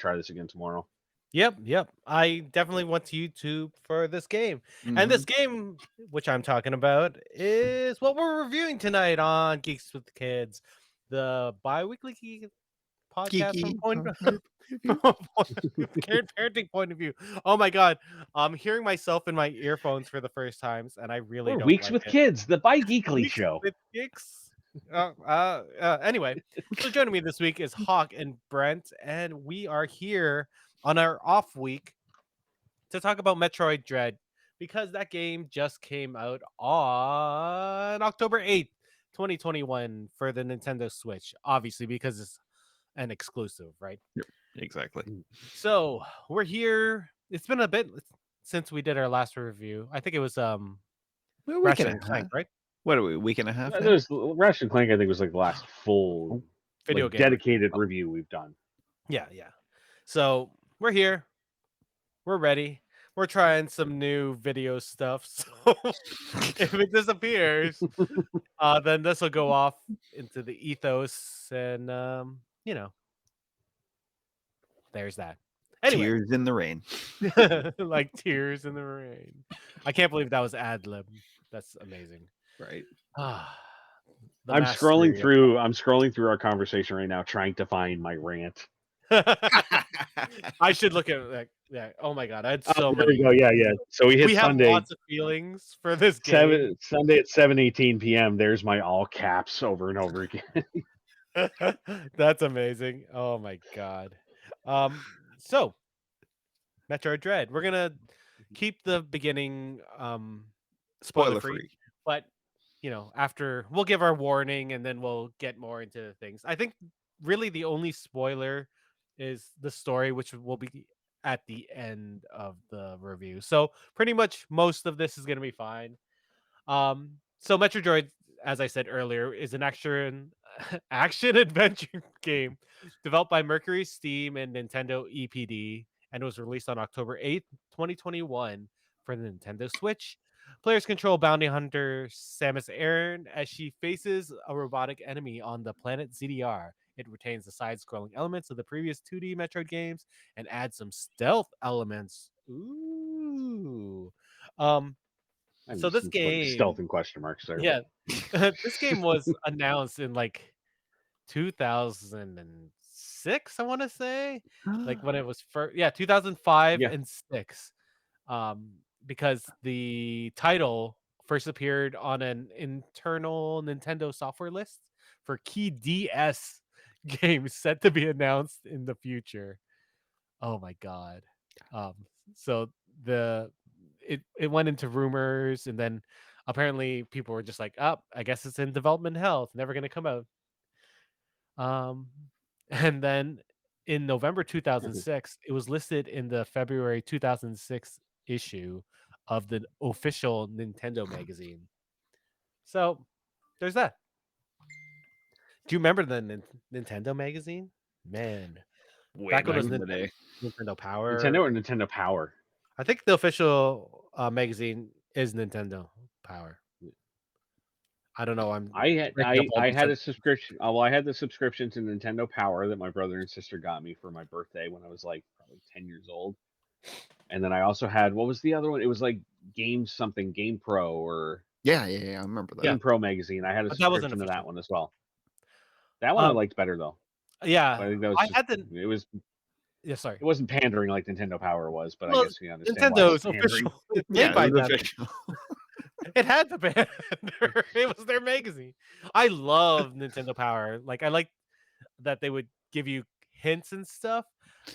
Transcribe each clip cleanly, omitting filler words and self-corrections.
try this again tomorrow. Yep. I definitely went to YouTube for this game. And Mhm. this game, which I'm talking about, is what we're reviewing tonight on Geeks with the Kids, the bi-weekly podcast from Geeky. from a parenting point of view. Oh my god. I'm hearing myself in my earphones for the first times, and I really Or don't Weeks like with it. Kids, the Bi Geekly Weeks show. with Geeks. Anyway, so joining me this week is Hawk and Brent, and we are here on our off week to talk about Metroid Dread because that game just came out on October 8th, 2021 for the Nintendo Switch, obviously because it's an exclusive, right? Yep, exactly. So, we're here. It's been a bit since we did our last review. I think it was Well, week Ratchet and and a half. Clank, right? What are we? Week and a half now. There's Ratchet and Clank. I think was like the last full, Video like game review. dedicated review we've done. Yeah. So, we're here. We're ready. We're trying some new video stuff. So, if it disappears, then this will go off into the ethos, and there's that. Anyway, Tears in the rain. like tears in the rain. I can't believe that was ad lib. That's amazing. Right. Ah, the I'm scrolling mastery of. through. I'm scrolling through our conversation right now, trying to find my rant. I should look at like yeah. Oh my god, I had Oh, so there we many. go. Yeah. So we hit We have Sunday. lots of feelings for this game. Sunday at 7:18 p.m. There's my all caps over and over again. That's amazing. Oh my god. So Metroid Dread. We're gonna keep the beginning spoiler Spoiler free, free. but after we'll give our warning and then we'll get more into things. I think really the only spoiler is the story, which will be at the end of the review. So pretty much most of this is gonna be fine. So Metroid Dread, as I said earlier, is an action adventure game developed by MercurySteam and Nintendo EPD, and was released on October 8th, 2021 for the Nintendo Switch. Players control bounty hunter Samus Aran as she faces a robotic enemy on the planet ZDR. It retains the side-scrolling elements of the previous 2D Metroid games and adds some stealth elements. Ooh. Um, I so need this some stealth game, and question marks there. yeah, this game was announced in like 2006, I want to say, like when it was first, yeah, 2005 Yeah. and 6, because the title first appeared on an internal Nintendo software list for key DS games set to be announced in the future. Oh my god. So the it went into rumors, and then apparently people were just like, "Oh, I guess it's in development hell. It's never gonna come out." Um, and then in November Mhm. 2006, it was listed in the February 2006 issue of the official Nintendo magazine. So there's that. Do you remember the Nintendo magazine? Man, Way back when it back was in the day. Nintendo Nintendo Power. or Nintendo Power? I think the official magazine is Nintendo Power. I don't know. I'm I had breaking up I, all I the had a sentences. subscription. Well, I had the subscription to Nintendo Power that my brother and sister got me for my birthday when I was like probably 10 years old. And then I also had, what was the other one? It was like Game something, Game Pro or Yeah. I remember that. Yeah, Game Pro magazine. I had a but that wasn't subscription to official. that one as well. That one I Um, liked better though. But I yeah, think that was I just had the. it was Yeah, sorry. it wasn't pandering like Nintendo Power was, but I Well, guess we understand why it was Nintendo's pandering. official. It's made Yeah, it by was them. official. It had the banner. It was their magazine. I love Nintendo Power. Like I like that they would give you hints and stuff,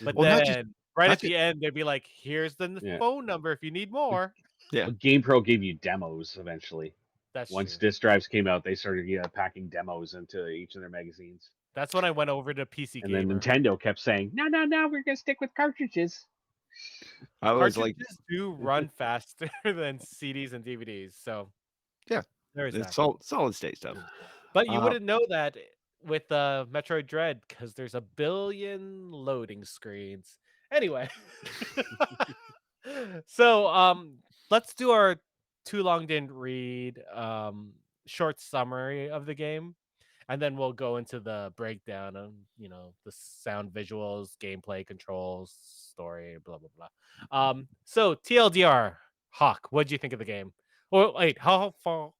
but Well, then right not at just the end they'd be like, "Here's the Yeah. phone number if you need more." yeah. But Game Pro gave you demos eventually. That's Once true. disk drives came out, they started packing demos into each of their magazines. That's when I went over to PC And then Gamer. Nintendo kept saying, no, we're gonna stick with cartridges. I was like, Cartridges do run faster than CDs and DVDs, so yeah, there is it's that. solid state stuff. But you Uh, wouldn't know that with Metroid Dread because there's a billion loading screens. Anyway, so let's do our too long didn't read short summary of the game, and then we'll go into the breakdown of the sound, visuals, gameplay, controls, story, blah blah blah. So TLDR, Hawk, what do you think of the game? Well, wait, how far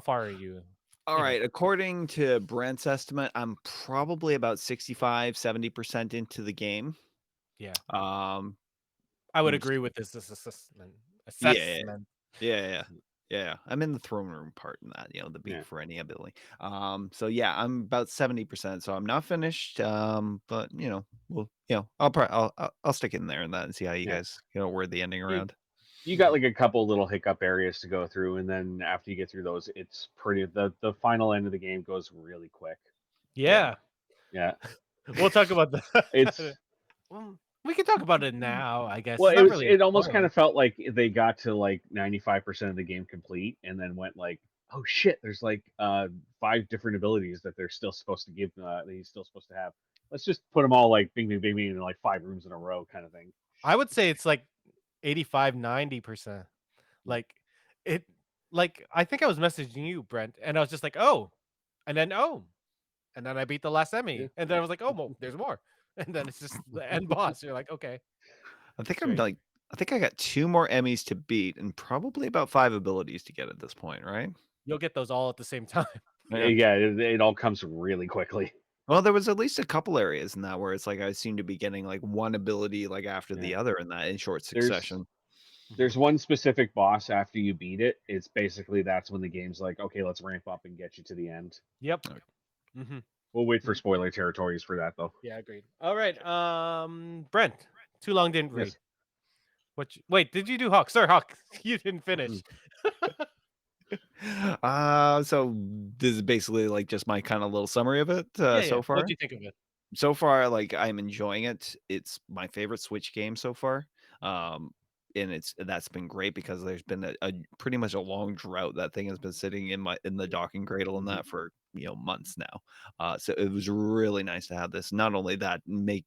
are you All in it? right. According to Brent's estimate, I'm probably about 65-70% into the game. Yeah, Um, I would mm, agree with this assessment. yeah, Assessment. yeah. I'm in the throne room part in that, the beat Yeah. for any ability. So yeah, I'm about 70%. So I'm not finished. But I'll stick in there and that and see how you Yeah. guys, word the ending You around. you got like a couple little hiccup areas to go through, and then after you get through those, it's pretty. The final end of the game goes really quick. Yeah. Yeah, Yeah. we'll talk about that. It's Well, we can talk about it now, I guess. well, It's not really a it almost kind spoiler. of felt like they got to like 95% of the game complete, and then went like, oh shit, there's like 5 different abilities that they're still supposed to give that he's still supposed to have. Let's just put them all like bing bing bing bing in like 5 rooms in a row kind of thing. I would say it's like 85-90%. Like it like I think I was messaging you, Brent, and I was just like, "Oh." And then oh, and then I beat the last Yeah. Emmy. And then I was like, "Oh, well, there's more." And then it's just the end boss. You're like, "Okay, I think it's I'm great." like, I think I got 2 more Emmys to beat and probably about 5 abilities to get at this point, right? You'll get those all at the same time. Yeah. Yeah, it all comes really quickly. Well, there was at least a couple areas in that where it's like I seem to be getting like one ability like after Yeah. the other in that in short There's succession. there's one specific boss after you beat it. It's basically that's when the game's like, okay, let's ramp up and get you to the end. Yep. Okay. Mhm. We'll wait for Mhm. spoiler territories for that though. Yeah, agreed. All right. Brent, too long didn't read. Yes. Wait, did you do Hawk? Sir, Hawk, you didn't Mhm. finish. So this is basically like just my kind of little summary of it Yeah, yeah. so What'd far. you think of it? So far, like I'm enjoying it. It's my favorite Switch game so far. Um, and that's been great because there's been a pretty much a long drought. That thing has been sitting in the docking cradle and Mhm. that for months now. So it was really nice to have this. Not only that, be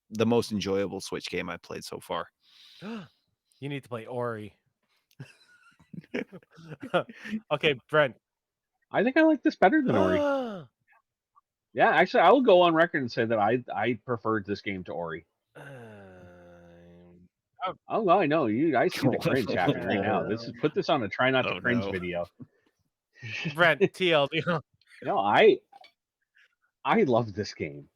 the most enjoyable Switch game I've played so far. You need to play Ori. Okay, Brent. I think I like this better than Ori. Um, Yeah, actually, I will go on record and say that I preferred this game to Ori. oh, Oh, I know you. I see the cringe happening right now. This is put this on a try not to Oh cringe no. video. Brent, TLD. No, I love this game.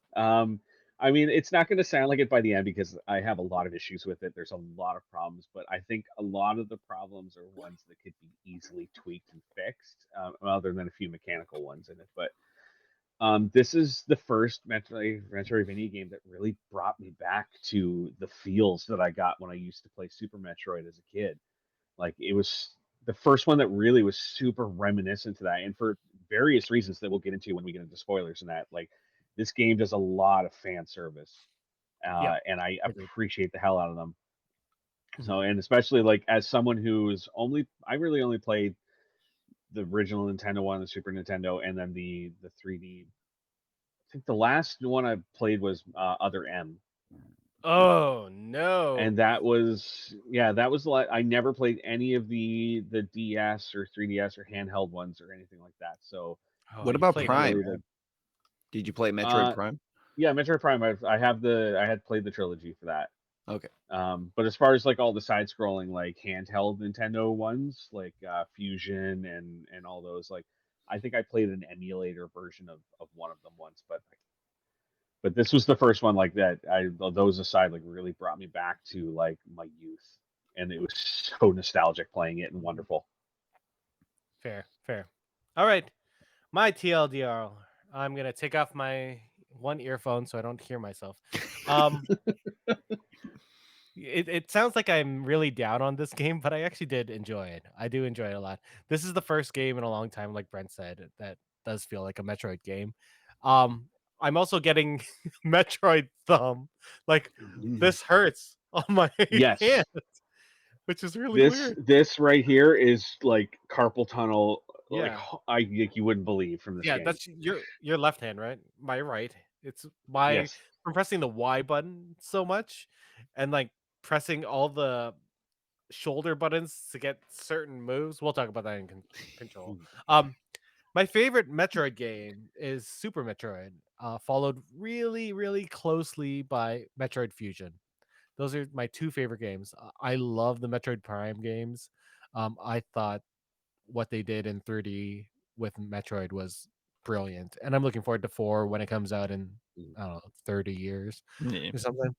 I mean, it's not going to sound like it by the end because I have a lot of issues with it. There's a lot of problems, but I think a lot of the problems are ones that could be easily tweaked and fixed, other than a few mechanical ones in it. But this is the first Metroidvania game that really brought me back to the feels that I got when I used to play Super Metroid as a kid. Like it was the first one that really was super reminiscent to that, and for various reasons that we'll get into when we get into spoilers and that. Like this game does a lot of fan service, Yeah, and I agreed. appreciate the hell out of them. Mhm. So, and especially like as someone who's I really only played the original Nintendo one, the Super Nintendo, and then the 3D. I think the last one I played was Other M, Oh no! and that was that was like I never played any of the DS or 3DS or handheld ones or anything like that. So Oh, What you about I played never other really Prime? like Did you play Metroid uh Prime? yeah, Metroid Prime. I had played the trilogy for that. Okay. But as far as like all the side scrolling like handheld Nintendo ones like Fusion and all those, like I think I played an emulator version of one of them once, but this was the first one like that. Those aside, like really brought me back to like my youth, and it was so nostalgic playing it and wonderful. Fair, fair. All right, my TLDR. I'm gonna take off my one earphone so I don't hear myself. Um, it sounds like I'm really down on this game, but I actually did enjoy it. I do enjoy it a lot. This is the first game in a long time, like Brent said, that does feel like a Metroid game. Um, I'm also getting Metroid thumb. Like this hurts on my hand, Yes, which is really weird. this right here is like carpal tunnel. Like Yeah. like you wouldn't believe from this Yeah, game. that's your left hand, right? My right. It's my Yes. from pressing the Y button so much and like pressing all the shoulder buttons to get certain moves. We'll talk about that in control. Um My favorite Metroid game is Super Metroid, followed really, really closely by Metroid Fusion. Those are my two favorite games. I love the Metroid Prime games. I thought what they did in 3D with Metroid was brilliant, and I'm looking forward to 4 when it comes out in, Mm. I don't know, 30 years Yeah. or something.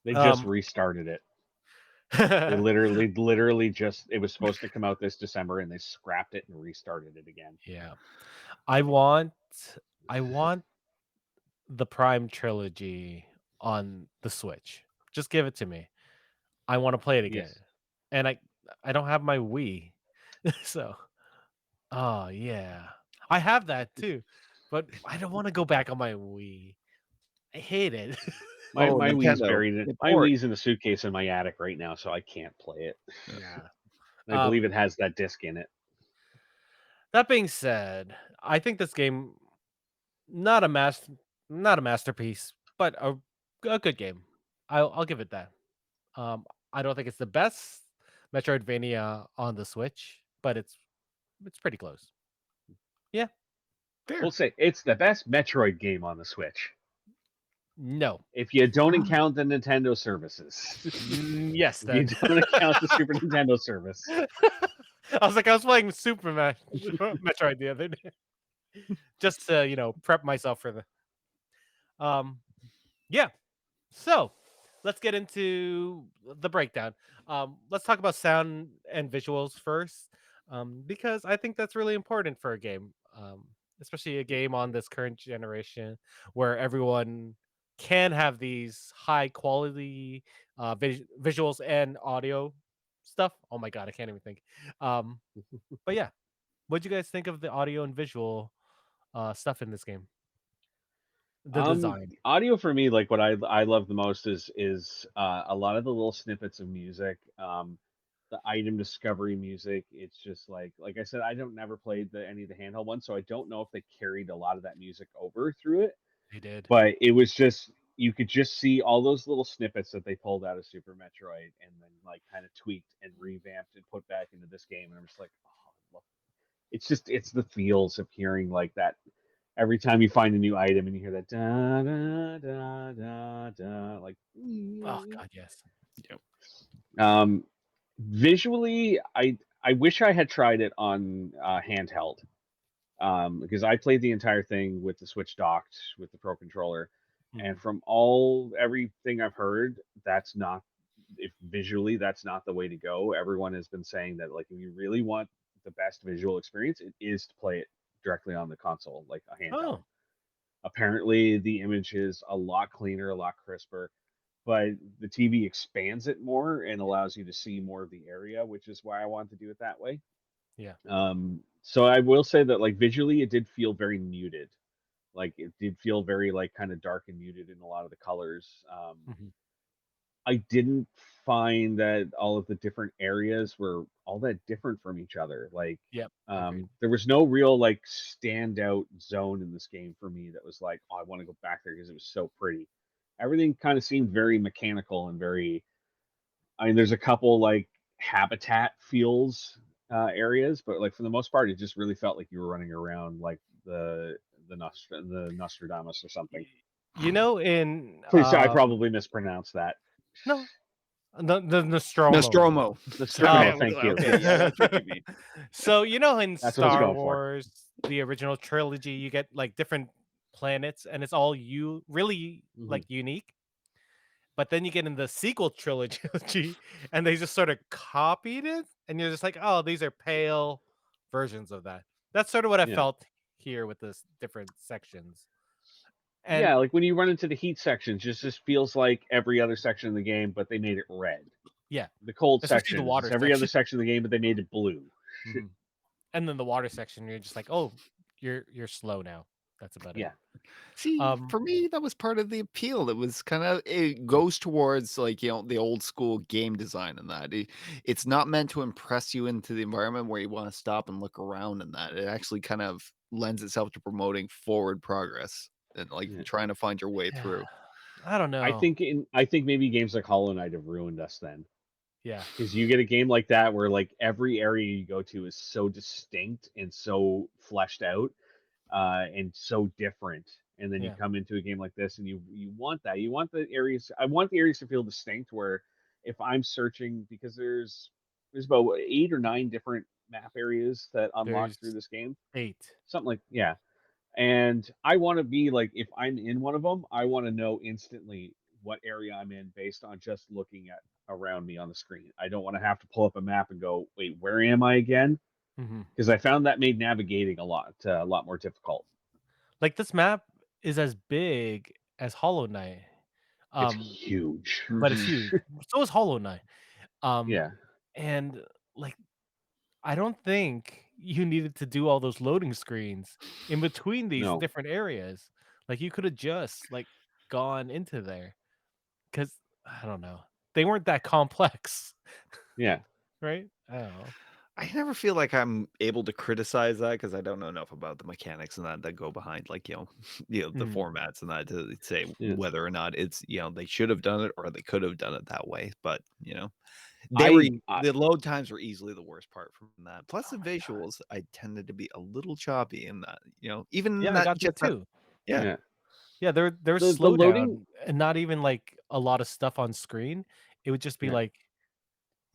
They just Um, restarted it. They literally just, it was supposed to come out this December and they scrapped it and restarted it again. yeah. I want I want the Prime trilogy on the Switch. Just give it to me. I wanna play it again. Yes. And I don't have my Wii. So, oh, yeah. I have that too, but I don't wanna go back on my Wii. I hate it. My Oh, my Wii's Nintendo. buried in They my port. Wii's in a suitcase in my attic right now, so I can't play it. Yeah. And I believe it has that disc in it. That being said, I think this game not a mas not a masterpiece, but a good game. I'll give it that. Um, I don't think it's the best Metroidvania on the Switch, but it's pretty close. Yeah. Fair. We'll say it's the best Metroid game on the Switch. No. If you don't count the Nintendo services. Yes, If you then. don't count the Super Nintendo service. I was playing Metroid the other day just to, prep myself for the yeah. So, let's get into the breakdown. Let's talk about sound and visuals first, because I think that's really important for a game, especially a game on this current generation where everyone can have these high quality visuals and audio stuff. Oh my god, I can't even think. Um, but yeah, what do you guys think of the audio and visual stuff in this game? The design. Audio for me, like what I love the most is a lot of the little snippets of music, the item discovery music. It's just like I said, I don't never played any of the handheld ones, so I don't know if they carried a lot of that music over through it. They did. But it was just, you could just see all those little snippets that they pulled out of Super Metroid and then like kind of tweaked and revamped and put back into this game, and I'm just like, oh, I love it's the feels of hearing like that every time you find a new item and you hear that da da da da da, like Oh god, yes. Yep. um visually, I wish I had tried it on handheld, because I played the entire thing with the Switch docked with the Pro controller, and Mhm. from everything I've heard, that's not, if visually that's not the way to go. Everyone has been saying that like if you really want the best visual experience, it is to play it directly on the console, like a handheld. Oh, Apparently, the image is a lot cleaner, a lot crisper, but the TV expands it more and allows you to see more of the area, which is why I wanted to do it that way. yeah. So I will say that like visually, it did feel very muted. Like it did feel very like kind of dark and muted in a lot of the colors. Mhm. I didn't find that all of the different areas were all that different from each other. Like, Yep, agreed. there was no real like standout zone in this game for me that was like, oh, I want to go back there because it was so pretty. Everything kind of seemed very mechanical and very. I mean, there's a couple like habitat feels areas, but like for the most part, it just really felt like you were running around like the Nostradamus or something. In Please, I probably mispronounced that. no, the Nostromo. Nostromo. Sorry, Nostromo, I was thank like, you. okay, yeah, that's what you mean. So in That's what I was Star going for. Wars, the original trilogy, you get like different planets, and it's all you really Mhm. like unique. But then you get in the sequel trilogy, and they just sort of copied it, and you're just like, oh, these are pale versions of that. That's sort of what I Yeah. felt here with this different sections. And Yeah, like when you run into the heat sections, just feels like every other section of the game, but they made it red. yeah, The cold especially the sections, water it's every other section. section of the game, but they made it blue. Mhm. And then the water section, you're just like, oh, you're slow now. That's about it. Yeah. See, Um, for me, that was part of the appeal. It was kind of, it goes towards like, the old school game design and that. It's not meant to impress you into the environment where you want to stop and look around and that. It actually kind of lends itself to promoting forward progress and like Yeah. trying to find your way yeah, through. I don't know. I think maybe games like Hollow Knight have ruined us then. Yeah. Because you get a game like that where like every area you go to is so distinct and so fleshed out, and so different. And then you Yeah. come into a game like this, and you want that. You want the areas. I want the areas to feel distinct. Where if I'm searching, because there's about 8 or 9 different map areas that unlock There's through this game, 8. something like, yeah. And I want to be like, if I'm in one of them, I want to know instantly what area I'm in based on just looking at around me on the screen. I don't want to have to pull up a map and go, wait, where am I again? Mhm. Because I found that made navigating a lot more difficult. Like, this map is as big as Hollow Knight, It's um, huge. but it's Mhm. huge. So is Hollow Knight. Um, Yeah. and, like, I don't think you needed to do all those loading screens in between these No. different areas. Like, you coulda just, like, gone into there, because I don't know. They weren't that complex, Yeah. right? I don't know. I never feel like I'm able to criticize that because I don't know enough about the mechanics and that go behind, like, the Mhm. formats and that to say Yeah. whether or not it's, they should have done it or they could have done it that way. But, I the load times were easily the worst part from that. Plus oh the my god. visuals, I tended to be a little choppy in that, even Yeah, I not got just that that. too. Yeah. Yeah. Yeah, there was The loading. slowdown and not even, like, a lot of stuff on screen. It would just be, Yeah. like,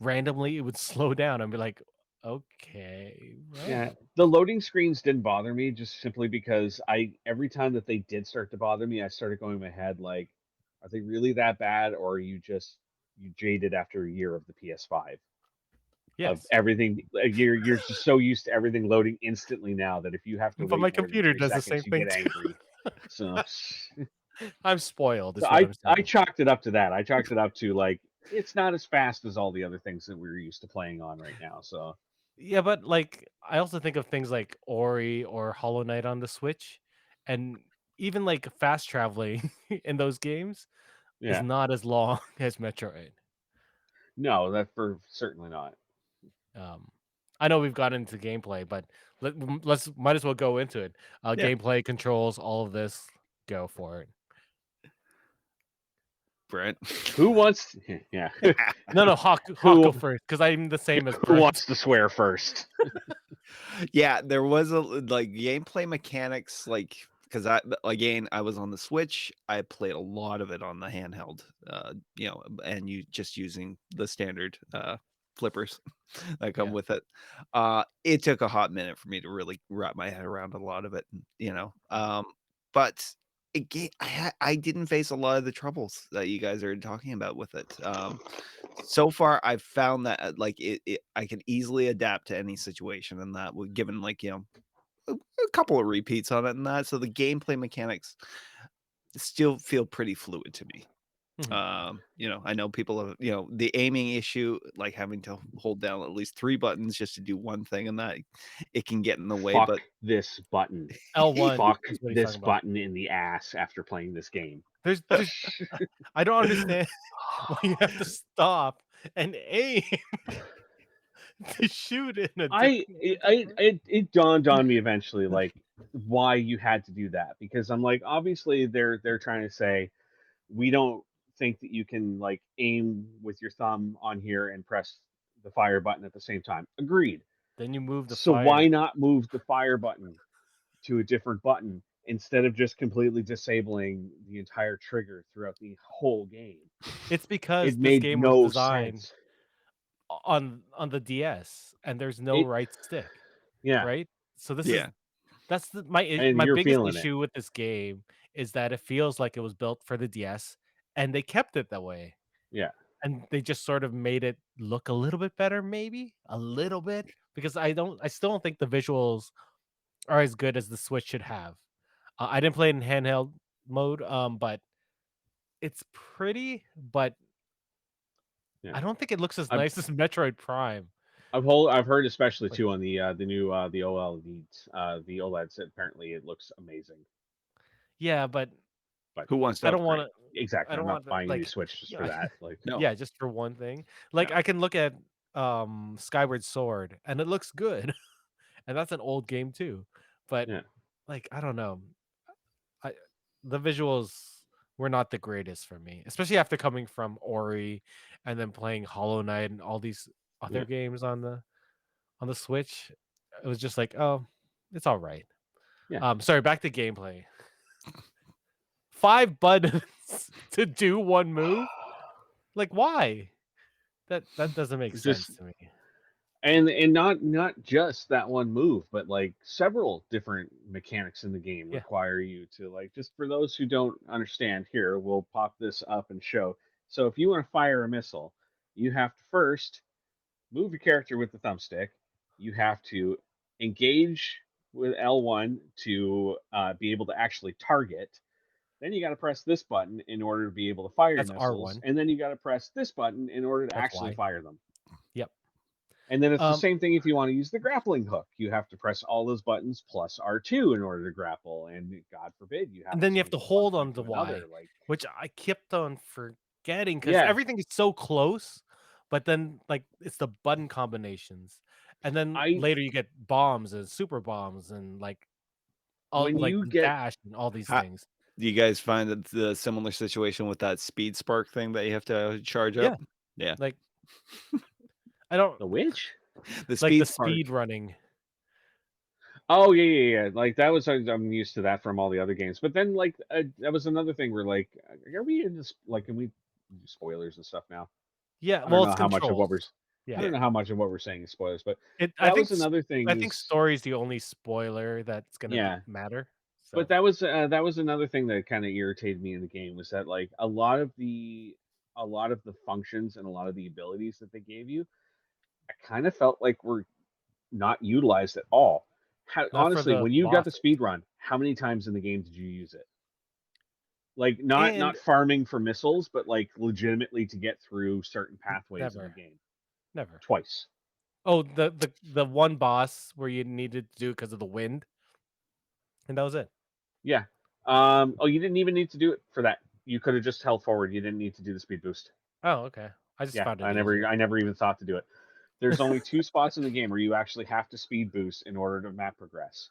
randomly, it would slow down and be like, "Okay, what?" Yeah. The loading screens didn't bother me just simply because I every time that they did start to bother me, I started going in my head like, are they really that bad, or are you jaded after a year of the PS5 of Yes. everything? You're just so used to everything loading instantly now that if you have to But wait my more than computer three does the same seconds, you thing get too. angry. So, I'm spoiled so is what I'm I saying. chalked it up to that. I chalked it up to like it's not as fast as all the other things that we're used to playing on right now. So Yeah, but, like, I also think of things like Ori or Hollow Knight on the Switch, and even, like, fast traveling in those games is yeah, not as long as Metroid. no, that for certainly not. Um, I know we've gotten into gameplay, but let's might as well go into it. Yeah. Gameplay, controls, all of this, go for it. Brent. Who wants? Yeah, No, no, Hawk go who first because I'm the same as who Brent. wants to swear first? Yeah, there was like gameplay mechanics, like because again I was on the Switch. I played a lot of it on the handheld, and you just using the standard flippers that come Yeah. with it. It took a hot minute for me to really wrap my head around a lot of it, but I didn't face a lot of the troubles that you guys are talking about with it. So far, I've found that like I can easily adapt to any situation, and that would given like a couple of repeats on it, and that so the gameplay mechanics still feel pretty fluid to me. Mhm. I know people have the aiming issue, like having to hold down at least 3 buttons just to do one thing, and that it can get in the way. But Fuck this button. L1 Fuck is what he's this talking about. button in the ass after playing this game. There's I don't understand why you have to stop and aim to shoot in a I different it, way. I it dawned on me eventually like why you had to do that, because I'm like, obviously they're trying to say we don't think that you can like aim with your thumb on here and press the fire button at the same time. Agreed. Then you move the So why fire. not move the fire button to a different button instead of just completely disabling the entire trigger throughout the whole game? It's because It this made game was no designed sense. on the DS, and there's no It right stick, Yeah, right? So this is yeah, that's and my you're biggest feeling it. issue with this game is that it feels like it was built for the DS, and they kept it that way, Yeah, and they just sort of made it look a little bit better, maybe a little bit, because I still don't think the visuals are as good as the Switch should have. I didn't play it in handheld mode, but it's pretty, but yeah. I don't think it looks as I've nice as Metroid Prime. I've heard especially Like, too on the new the OLED the OLEDs. Apparently, it looks amazing. yeah, but But who wants to I don't upgrade? wanna I exactly, I'm don't not want to, buying a new like, Switch just for yeah, that. Like, No, yeah, just for one thing. Like, no. I can look at, Skyward Sword, and it looks good, and that's an old game too, but, yeah, like, I don't know. I the visuals were not the greatest for me, especially after coming from Ori and then playing Hollow Knight and all these other Yeah. games on the Switch. It was just like, oh, it's all right. Yeah. Sorry, back to gameplay. 5 buttons to do one move? Like why? That doesn't make sense Just to me. and not just that one move, but like several different mechanics in the game Yeah. require you to like, just for those who don't understand, here we'll pop this up and show. So if you want to fire a missile, you have to first move your character with the thumbstick. You have to engage with L1 to be able to actually target. Then you got to press this button in order to be able to fire your That's missiles, R1. and then you got to press this button in order to That's actually Y. fire them. Yep. And then it's the Um same thing if you want to use the grappling hook. You have to press all those buttons plus R2 in order to grapple, and God forbid you have and to then you have swing to from one hold point on to the another. Y, Like, which I kept on forgetting because yeah, everything is so close, but then like it's the button combinations. And then I later you get bombs and super bombs and like all when like you the get dash and all these How, things. do you guys find that the similar situation with that speed spark thing that you have to charge Yeah. up? Yeah, Like I don't the witch. the like the speed spark. speed running. Oh yeah. Like that was, I'm used to that from all the other games. But then like that was another thing where like, are we in this, like, can we do spoilers and stuff now? Yeah, I don't well know it's how much of what we're controls. I Yeah. don't Yeah, know how much of what we're saying is spoilers, but It that was another thing I think is, story is the only spoiler that's gonna be yeah. matter. But So that was another thing that kind of irritated me in the game, was that like a lot of the functions and a lot of the abilities that they gave you, I kind of felt like were not utilized at all. not for Honestly, the when you got the bosses. speed run, how many times in the game did you use it? Like, not And farming for missiles, but like legitimately to get through certain pathways in the never. game. Never. Twice. Oh, the one boss where you needed to do it because of the wind, and that was it. Yeah. Oh, you didn't even need to do it for that. You could have just held forward. You didn't need to do the speed boost. Oh, okay. I just Yeah, found it easier. I never even thought to do it. There's only 2 spots in the game where you actually have to speed boost in order to map progress.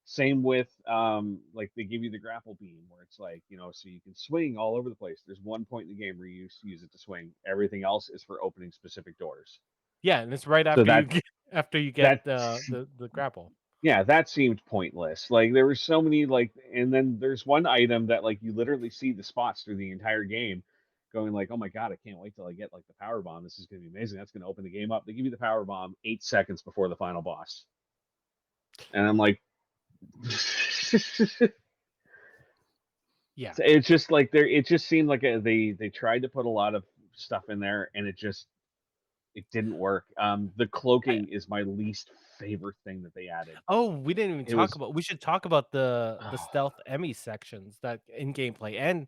Same with like they give you the grapple beam where it's like, so you can swing all over the place. There's one point in the game where you use it to swing. Everything else is for opening specific doors. Yeah, and it's right So after you get that the grapple. yeah, that seemed pointless. Like there were so many, like, and then there's one item that like you literally see the spots through the entire game, going like, oh my god, I can't wait till I get like the power bomb. This is gonna be amazing. That's gonna open the game up. They give you the power bomb 8 seconds before the final boss, and I'm like, Yeah. it's just like there. It just seemed like they tried to put a lot of stuff in there, and it didn't work. The I, cloaking is my least favorite thing that they added. oh, we didn't even It talk was. about. We should talk about the stealth Emmy sections that in gameplay, and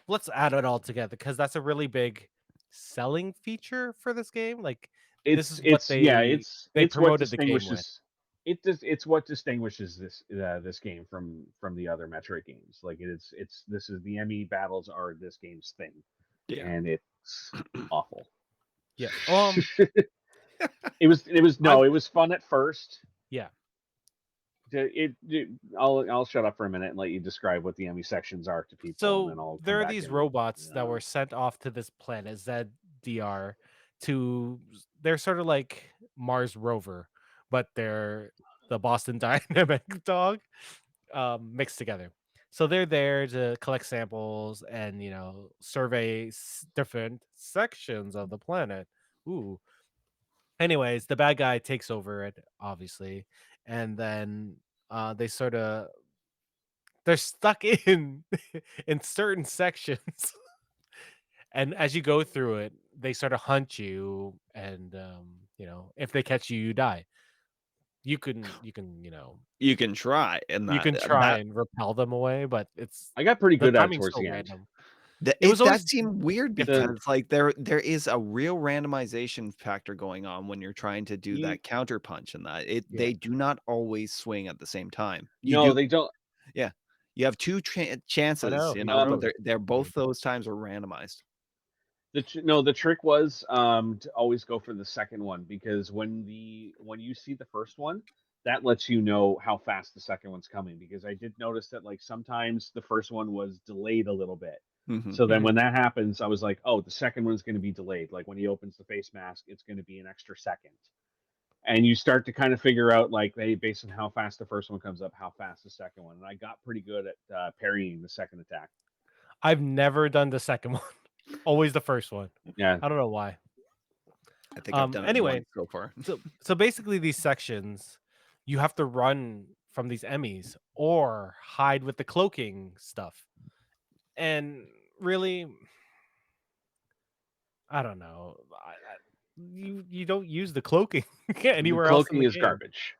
let's add it all together because that's a really big selling feature for this game. Like this is what It's yeah, they it's what promoted the game with. distinguishes it's what distinguishes this game from the other Metroid games. Like it's this is the Emmy battles are this game's thing, yeah. and it's awful. Yeah. It was I no, it was fun at first. yeah. I'll shut up for a minute and let you describe what the Emmy sections are to people, and So then I'll come there are back these and robots that were sent off to this planet ZDR they're sort of like Mars rover, but they're the Boston Dynamic dog mixed together. So they're there to collect samples and survey different sections of the planet. Ooh. Anyways, the bad guy takes over it, obviously, and then they sort of they're stuck in in certain sections. And as you go through it, they sort of hunt you, and if they catch you, you die. You can try, and You can try and repel them away, but it's I got pretty the good at it timing's towards so the end. random. It was always that seemed weird different. The because like there is a real randomization factor going on when you're trying to do you that counter punch, and that Yeah. they do not always swing at the same time. You No, do, they don't. yeah. You have two I chances, know he but Um, knows. they're both those times are randomized. No, the trick was to always go for the second one, because when you see the first one, that lets you know how fast the second one's coming. Because I did notice that like sometimes the first one was delayed a little bit, Mhm. So then Mhm. when that happens, I was like, oh, the second one's going to be delayed. Like when he opens the face mask, it's going to be an extra second. And you start to kind of figure out, like, hey, based on how fast the first one comes up, how fast the second one. And I got pretty good at parrying the second attack. I've never done the second one. Always the first one. Yeah. I don't know why. I think I've done it Anyway, once so far. so basically these sections, you have to run from these Emmys or hide with the cloaking stuff. And really, I don't know. You don't use the cloaking The anywhere else in cloaking the is game. garbage.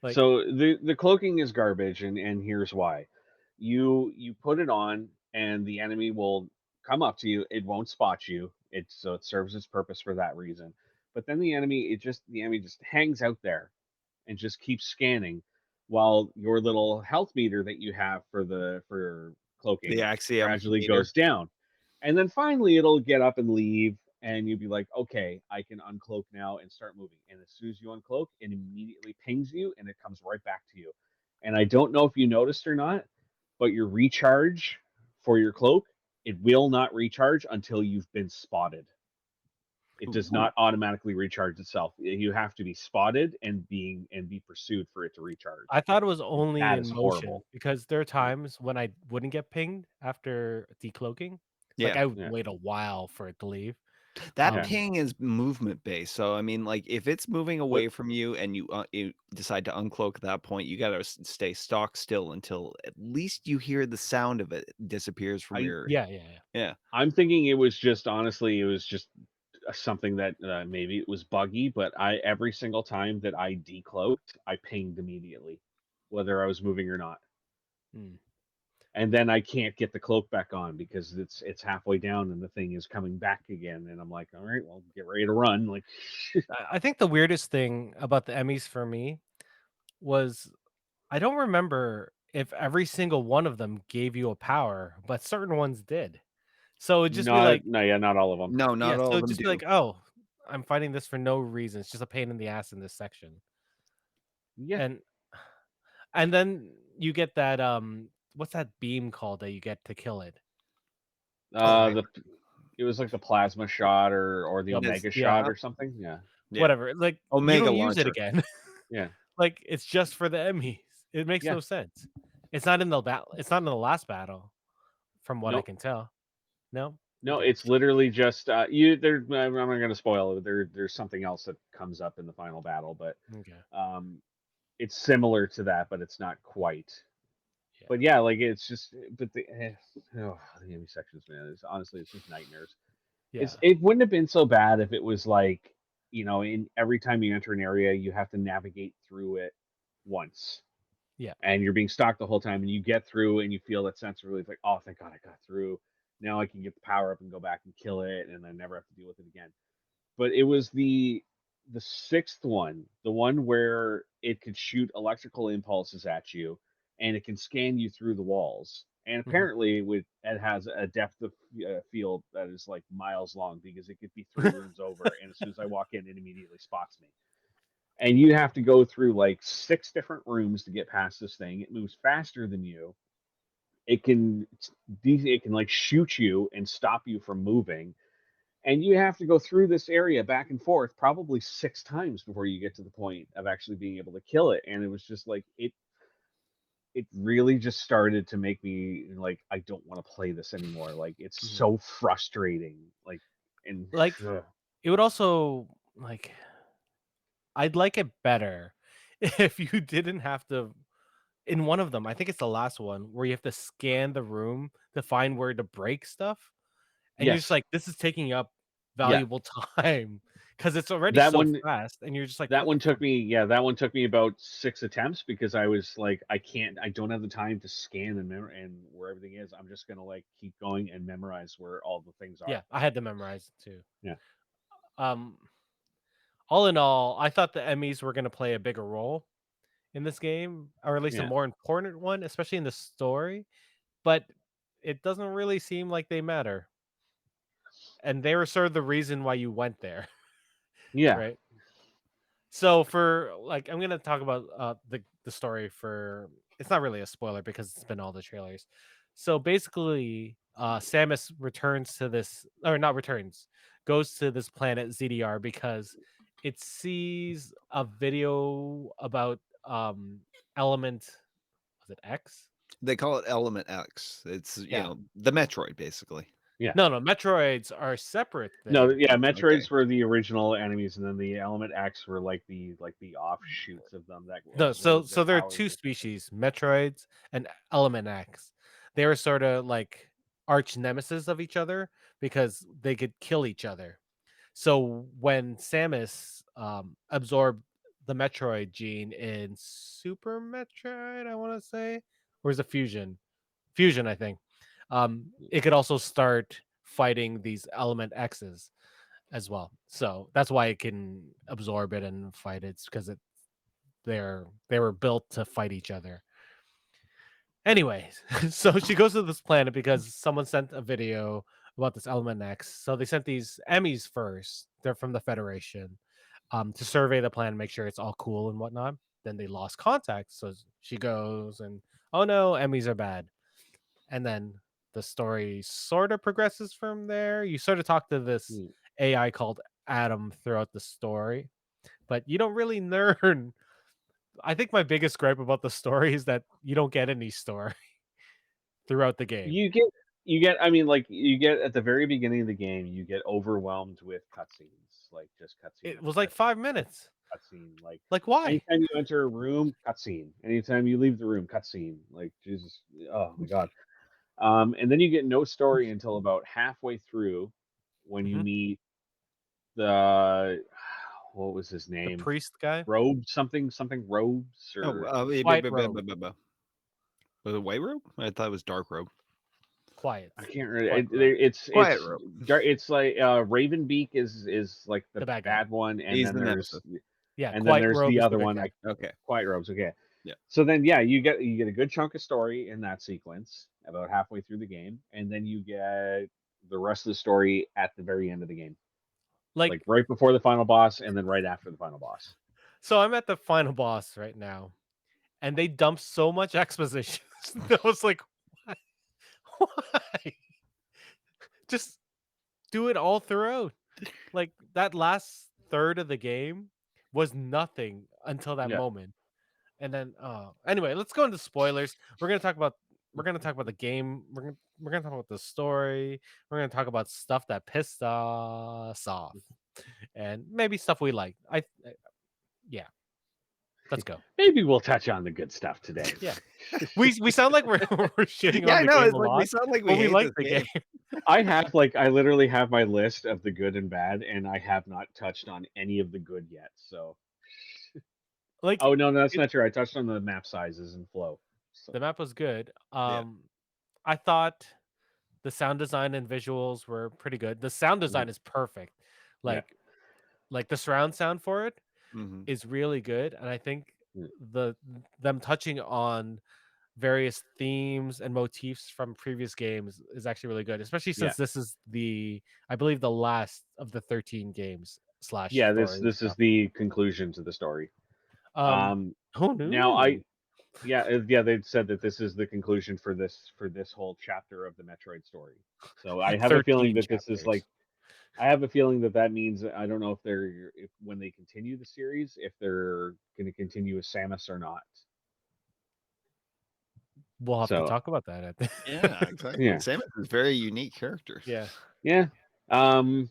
Like, So the cloaking is garbage, and here's why. You put it on, and the enemy will come up to you. It won't spot you. So it serves its purpose for that reason. But then the enemy just hangs out there and just keeps scanning, while your little health meter that you have for The cloaking Axiom gradually meter. goes down. And then finally it'll get up and leave, and you'll be like, okay, I can uncloak now and start moving. And as soon as you uncloak, it immediately pings you and it comes right back to you. And I don't know if you noticed or not, but your recharge for your cloak, it will not recharge until you've been spotted. It does Ooh. not automatically recharge itself. You have to be spotted and be pursued for it to recharge. I thought it was only That in is motion horrible. because there are times when I wouldn't get pinged after decloaking. Like Yeah. I would Yeah, wait a while for it to leave. That yeah. Um, ping is movement based. So I mean, like if it's moving But away from you and you decide to uncloak at that point, you gotta stay stock still until at least you hear the sound of it disappears from I your. yeah. Yeah. I'm thinking it was just, honestly, it was just something that maybe it was buggy, but I every single time that I decloaked, I pinged immediately, whether I was moving or not. Mm. And then I can't get the cloak back on because it's halfway down and the thing is coming back again, and I'm like, all right, well, get ready to run. Like, I think the weirdest thing about the Emmys for me was I don't remember if every single one of them gave you a power, but certain ones did. So it'd just be not like, no, yeah, not all of them. No, yeah, not so all of it'd them just be do. like, oh, I'm fighting this for no reason. It's just a pain in the ass in this section. Yeah, And then you get that what's that beam called that you get to kill it? Oh, I, the it was like the plasma shot or the Yup. it's omega Yeah, shot or something. Yeah, yeah. whatever. Like you Omega don't use it launcher. again. yeah. Like it's just for the Emmys. It makes Yeah. no sense. It's not in the battle. It's not in the last battle, from what I No, can tell. No? no, Okay. it's literally just you. There, I'm not going to spoil it. There's something else that comes up in the final battle, but Okay. um, it's similar to that, but it's not quite. Yeah. But yeah, like it's just, but the enemy sections, man, is honestly it's just nightmares. Yeah. It wouldn't have been so bad if it was like, in every time you enter an area, you have to navigate through it once, Yeah. and you're being stalked the whole time, and you get through, and you feel that sense of relief, like, oh, thank God I got through. Now I can get the power up and go back and kill it, and I never have to deal with it again. But it was the sixth one, the one where it could shoot electrical impulses at you, and it can scan you through the walls. And Mhm. apparently, it has a depth of field that is like miles long because it could be 3 rooms over, and as soon as I walk in, it immediately spots me. And you have to go through like 6 different rooms to get past this thing. It moves faster than you. It can like shoot you and stop you from moving, and you have to go through this area back and forth probably 6 times before you get to the point of actually being able to kill it. And it was just like it really just started to make me like, I don't want to play this anymore. Like, it's Mhm. so frustrating. Like, and Like ugh. it would also like I'd like it better if you didn't have to in one of them, I think it's the last one where you have to scan the room to find where to break stuff. And you're just Yes, like, this is taking up yeah, valuable time because it's already that so one fast. And you're just like, that what the one fuck? took me yeah that one took me about 6 attempts because I was like, I don't have the time to scan and where everything is. I'm just gonna like keep going and memorize where all the things Yeah, are. I had to memorize it too. Yeah, Um, all in all, I thought the Emmys were going to play a bigger role in this game, or at least a yeah. more important one, especially in the story. But it doesn't really seem like they matter. And they were sort of the reason why you went there, Yeah, right? So for like, I'm gonna talk about the story for. It's not really a spoiler because it's been all the trailers. So basically, Samus returns to this, or not returns, goes to this planet ZDR because it sees a video about element, was it X? They call it Element X. It's Yeah. the Metroid basically. Yeah. No, Metroids are separate No, thing. yeah, Okay. Metroids were the original enemies, and then the Element X were like the offshoots of them. That No, was one of their so there are powers. two species, Metroids and Element X. They were sort of like arch nemesis of each other because they could kill each other. So when Samus absorbed the Metroid gene in Super Metroid, I want to say, or is it Fusion? Fusion, I think. It could also start fighting these Element X's as well. So that's why it can absorb it and fight it, because they were built to fight each other. Anyways, so she goes to this planet because someone sent a video about this Element X. So they sent these Emmys first. They're from the Federation, to survey the planet, make sure it's all cool and whatnot. Then they lost contact. So she goes and, oh no, Emmys are bad. And then the story sort of progresses from there. You sort of talk to this Mm. AI called Adam throughout the story, but you don't really learn. I think my biggest gripe about the story is that you don't get any story throughout the game. You get I mean, like, you get at the very beginning of the game, you get overwhelmed with cutscenes, like just cutscene It after was like cutscene 5 minutes. cutscene. Like, Like, why? anytime you enter a room, cutscene. Anytime you leave the room, cutscene. Like, Jesus, oh my god. And then you get no story until about halfway through, when you Mhm. meet the what was his The name? priest guy, Robe something Robes, or Quiet Robe, Was it White Robe? I thought it was Dark Robe. I Quiet, can't really. Quiet Robe, Quiet Robe. It's like Ravenbeak is like the the bad guy. bad one, and He's then the there's nemesis. Quiet Robe the is the other good one. guy. Okay. Quiet Robes. Okay. Yeah. So then, yeah, you get a good chunk of story in that sequence about halfway through the game, and then you get the rest of the story at the very end of the game, Like, like right before the final boss, and then right after the final boss. so I'm at the final boss right now, and they dumped so much exposition. I was like, why? Why? Just do it all throughout. Like, that last third of the game was nothing until that Yeah. moment. And then anyway, let's go into spoilers. We're gonna talk about the game. We're gonna talk about the story. We're gonna talk about stuff that pissed us off, and maybe stuff we like. Yeah, let's go. Maybe we'll touch on the good stuff today. Yeah. We sound like we're we're shitting Yeah, on I the know. game It's a like we lot, sound like we but we hate like this the game. game. I literally have my list of the good and bad, and I have not touched on any of the good yet. So, Like, oh no, that's not true. I touched on the map sizes and flow. So the map was good. Yeah. I thought the sound design and visuals were pretty good. The sound design is perfect. yeah, Like the surround sound for it Mhm. is really good, and I think Mm. the them touching on various themes and motifs from previous games is actually really good, especially yeah, since this is I believe the last of the 13 games slash yeah. story This is stuff. the conclusion to the story. Um, Um, oh now no, yeah, they said that this is the conclusion for this whole chapter of the Metroid story. So I have a feeling 13 that this is chapters. like, I have a feeling that that means, I don't know if when they continue the series, if they're going to continue with Samus or not. We'll have to So talk about that at the Yeah, exactly. yeah, Samus is a very unique character. yeah. yeah. Um,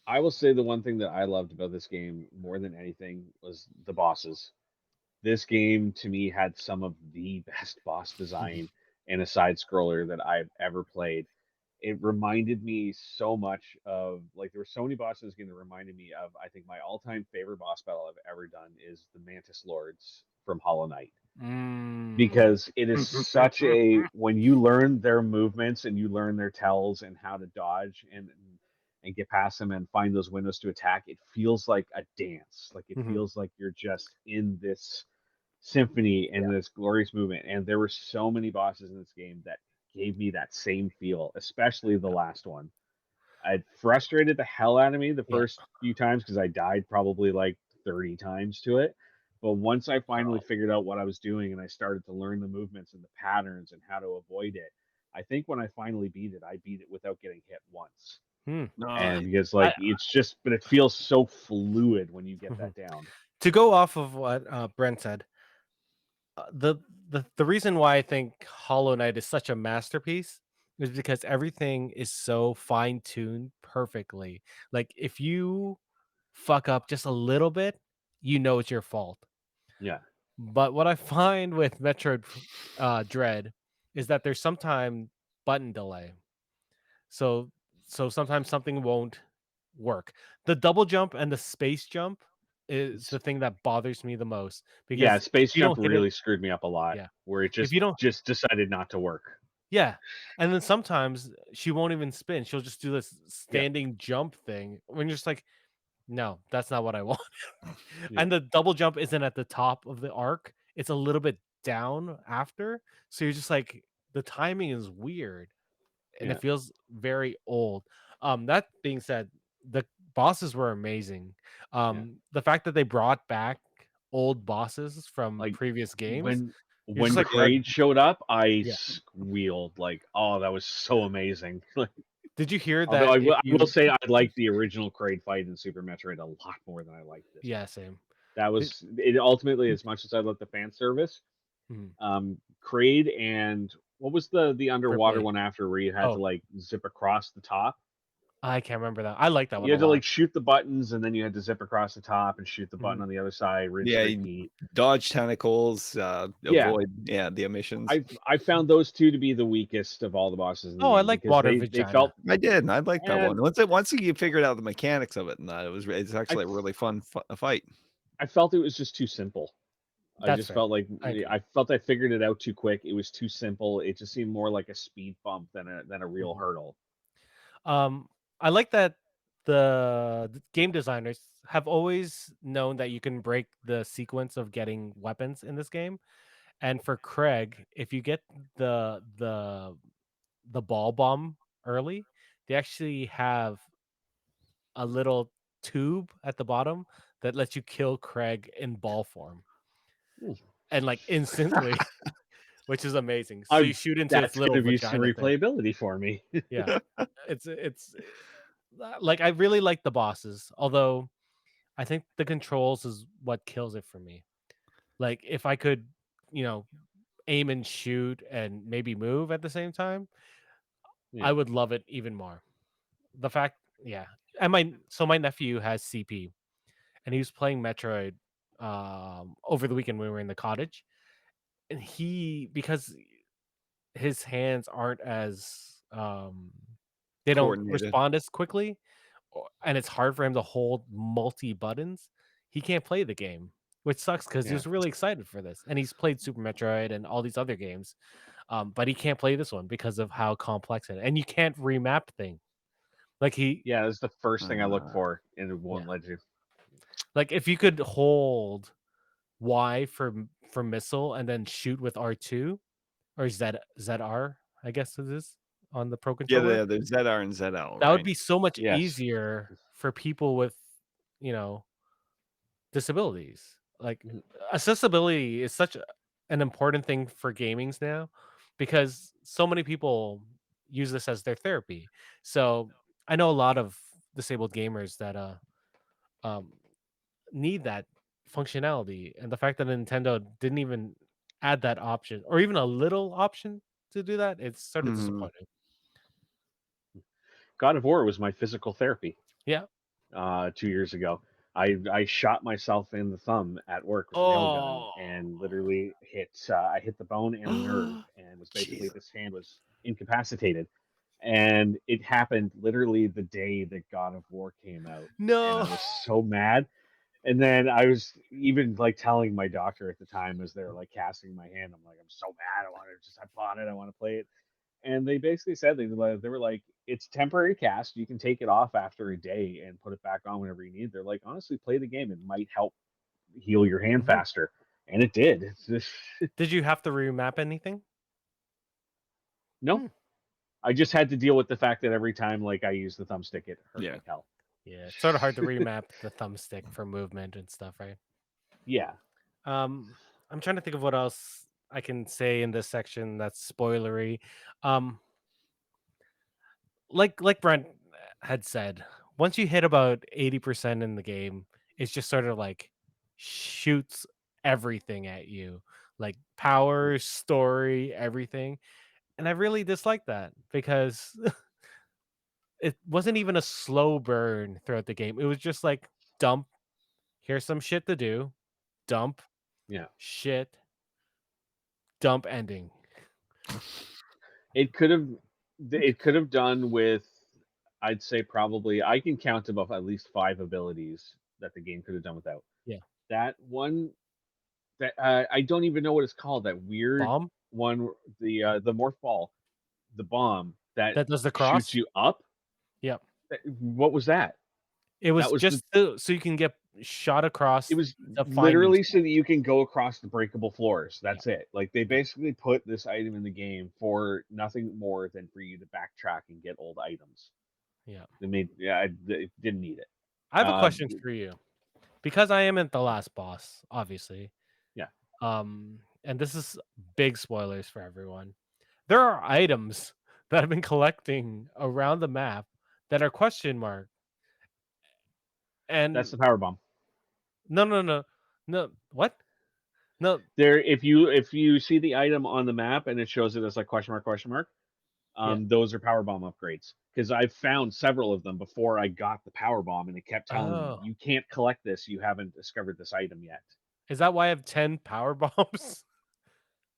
I will say the one thing that I loved about this game more than anything was the bosses. This game to me had some of the best boss design in a side scroller that I've ever played. It reminded me so much of, like, there were so many bosses in this game that reminded me of, I think my all-time favorite boss battle I've ever done is the Mantis Lords from Hollow Knight, Mm. because it is such a, when you learn their movements and you learn their tells and how to dodge and get past them and find those windows to attack, it feels like a dance. Like, it Mhm. feels like you're just in this symphony and Yeah. this glorious movement. And there were so many bosses in this game that gave me that same feel, especially the last one. It frustrated the hell out of me the Yeah. first few times because I died probably like 30 times to it. But once I finally figured out what I was doing and I started to learn the movements and the patterns and how to avoid it, I think when I finally beat it, I beat it without getting hit once. Hmm. And Nice. because I, it's just, but it feels so fluid when you get Mhm. that down. To go off of what Brent said, the reason why I think Hollow Knight is such a masterpiece is because everything is so fine tuned perfectly. Like if you fuck up just a little bit, you know it's your fault. Yeah, But what I find with Metroid Dread is that there's sometimes button delay. So sometimes something won't work. The double jump and the space jump is it's, the thing that bothers me the most yeah. because Space if you Jump don't hit it, really screwed me up a lot, yeah. where it If just you don't, decided not to work. yeah. And then sometimes she won't even spin. She'll just do this Yeah, standing jump thing when you're just like, no, that's not what I want. yeah, And the double jump isn't at the top of the arc. It's a little bit down after. So you're just like the timing is weird and it yeah. feels very old. That being said, the bosses were amazing. Yeah. The fact that they brought back old bosses from Like previous games, when you're just when like, Kraid showed up, I yeah. squealed like, "Oh, that was so amazing!" Like, Did you hear although that if I will you say I like the original Kraid fight in Super Metroid a lot more than I like this yeah, one. same. That Did, was it. Ultimately, as much as I love the fan service, mhm, Kraid and what was the underwater Ripley. one after where you had to Oh, like zip across the top? I can't remember that. I like that one You a had to lot. like shoot the buttons and then you had to zip across the top and shoot the button Mhm. on the other side, rinse and Yeah, you repeat. dodge tentacles, Yeah, avoid the emissions. I found those two to be the weakest of all the bosses in the Oh, I game like because water they felt vagina. I did. I like that and one. Once you figured out the mechanics of it, and that it's I actually a really fun fight. I felt it was just too simple. I That's just fair. felt like I agree. I felt I figured it out too quick. It was too simple. It just seemed more like a speed bump than a real Mhm. hurdle. Um, I like that the game designers have always known that you can break the sequence of getting weapons in this game. And for Craig, if you get the the the ball bomb early, they actually have a little tube at the bottom that lets you kill Craig in ball form Hmm. and like instantly, which is amazing. So you I shoot into its That's going little to be some vagina thing. replayability for me. Yeah. It's like I really like the bosses, although I think the controls is what kills it for me. Like if I could, you know, aim and shoot and maybe move at the same time, Yeah, I would love it even more. The fact, yeah. And my nephew has CP and he was playing Metroid over the weekend when we were in the cottage. And he because his hands aren't as they don't Coordinated. respond as quickly and it's hard for him to hold multi buttons, he can't play the game, which sucks because he yeah, was really excited for this and he's played Super Metroid and all these other games, but he can't play this one because of how complex it is. And you can't remap thing like he yeah. That's the first thing I look Uh, for, and it yeah, won't let you. like if you could hold Y for missile and then shoot with R2 or ZR, I guess it is on the Pro yeah, controller. there's ZR and ZL, That would right? be so much Yes. easier for people with, you know, disabilities. Like Mhm. accessibility is such an important thing for gamings now because so many people use this as their therapy. So I know a lot of disabled gamers that um need that functionality and the fact that Nintendo didn't even add that option or even a little option to do that, it's sort of Mhm. disappointing. God of War was my physical therapy. Yeah. 2 years ago. I shot myself in the thumb at work with a nail gun Oh. and literally I hit the bone and the nerve and was basically Jesus. this hand was incapacitated. And it happened literally the day that God of War came out, and I No. was so mad. And then I was even like telling my doctor at the time as they're like casting my hand, I'm like, I'm so mad. I bought it. I want to play it. And they basically said they were like, it's temporary cast. You can take it off after a day and put it back on whenever you need. They're like, honestly, play the game. It might help heal your hand Mhm. faster, and it did. It's just, Did you have to remap anything? no, Hmm. I just had to deal with the fact that every time like I used the thumbstick, it hurt Yeah. like hell. Yeah, it's sort of hard to remap the thumbstick for movement and stuff, right? Yeah, Um, I'm trying to think of what else. I can say in this section that's spoilery. Um, like Brent had said, once you hit about 80% in the game, it's just sort of like shoots everything at you, like power, story, everything. And I really dislike that because it wasn't even a slow burn throughout the game. It was just like dump, here's some shit to do, dump, Yeah. shit, dump ending. It could have done with, I'd say probably I can count above at least 5 abilities that the game could have done without. Yeah. That one that I don't even know what it's called. That weird Bomb one, the morph ball, the bomb that that does the shoots cross. you up. Yep. What was that? It That was was just so you can get shot it across was the finding literally so spot. that you can go across the breakable floors. Yeah. That's it. Like they Yeah. basically put this item in the game for nothing more than for you to backtrack and get old items. Yeah. They made it didn't need it. I have a Uh, question for you because I am at the last boss, obviously. yeah, And this is big spoilers for everyone. There are items that I've been collecting around the map that are question mark. that's And the power bomb. no. What? No. There, if you see the item on the map and it shows it as like question mark, Yeah. those are power bomb upgrades. Because I've found several of them before I got the power bomb, and it kept telling me Oh, you can't collect this. You haven't discovered this item yet. is that why I have 10 power bombs?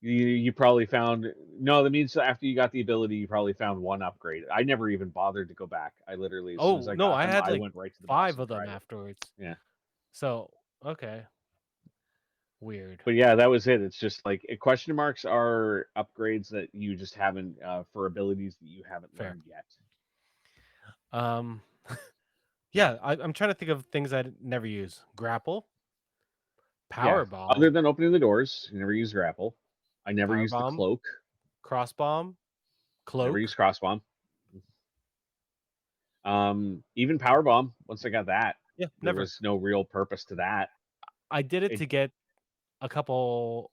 You probably found no. That means after you got the ability, you probably found one upgrade. I never even bothered to go back. I literally, as soon as Oh I no, got I them, had I like went right to the boss 5 and of them tried it. afterwards. Yeah, So, okay. Weird. but yeah, that was it. It's just like question marks are upgrades that you just haven't for abilities that you haven't Fair. learned yet. Um yeah, I'm trying to think of things I never use. Grapple, Yeah, power other bomb, than opening the doors, you never use grapple. I never power used the bomb, cloak. cross bomb, Never used cloak. cross bomb. Even power bomb. Once I got that, Yeah, there never. was no real purpose to that. I did it It, to get a couple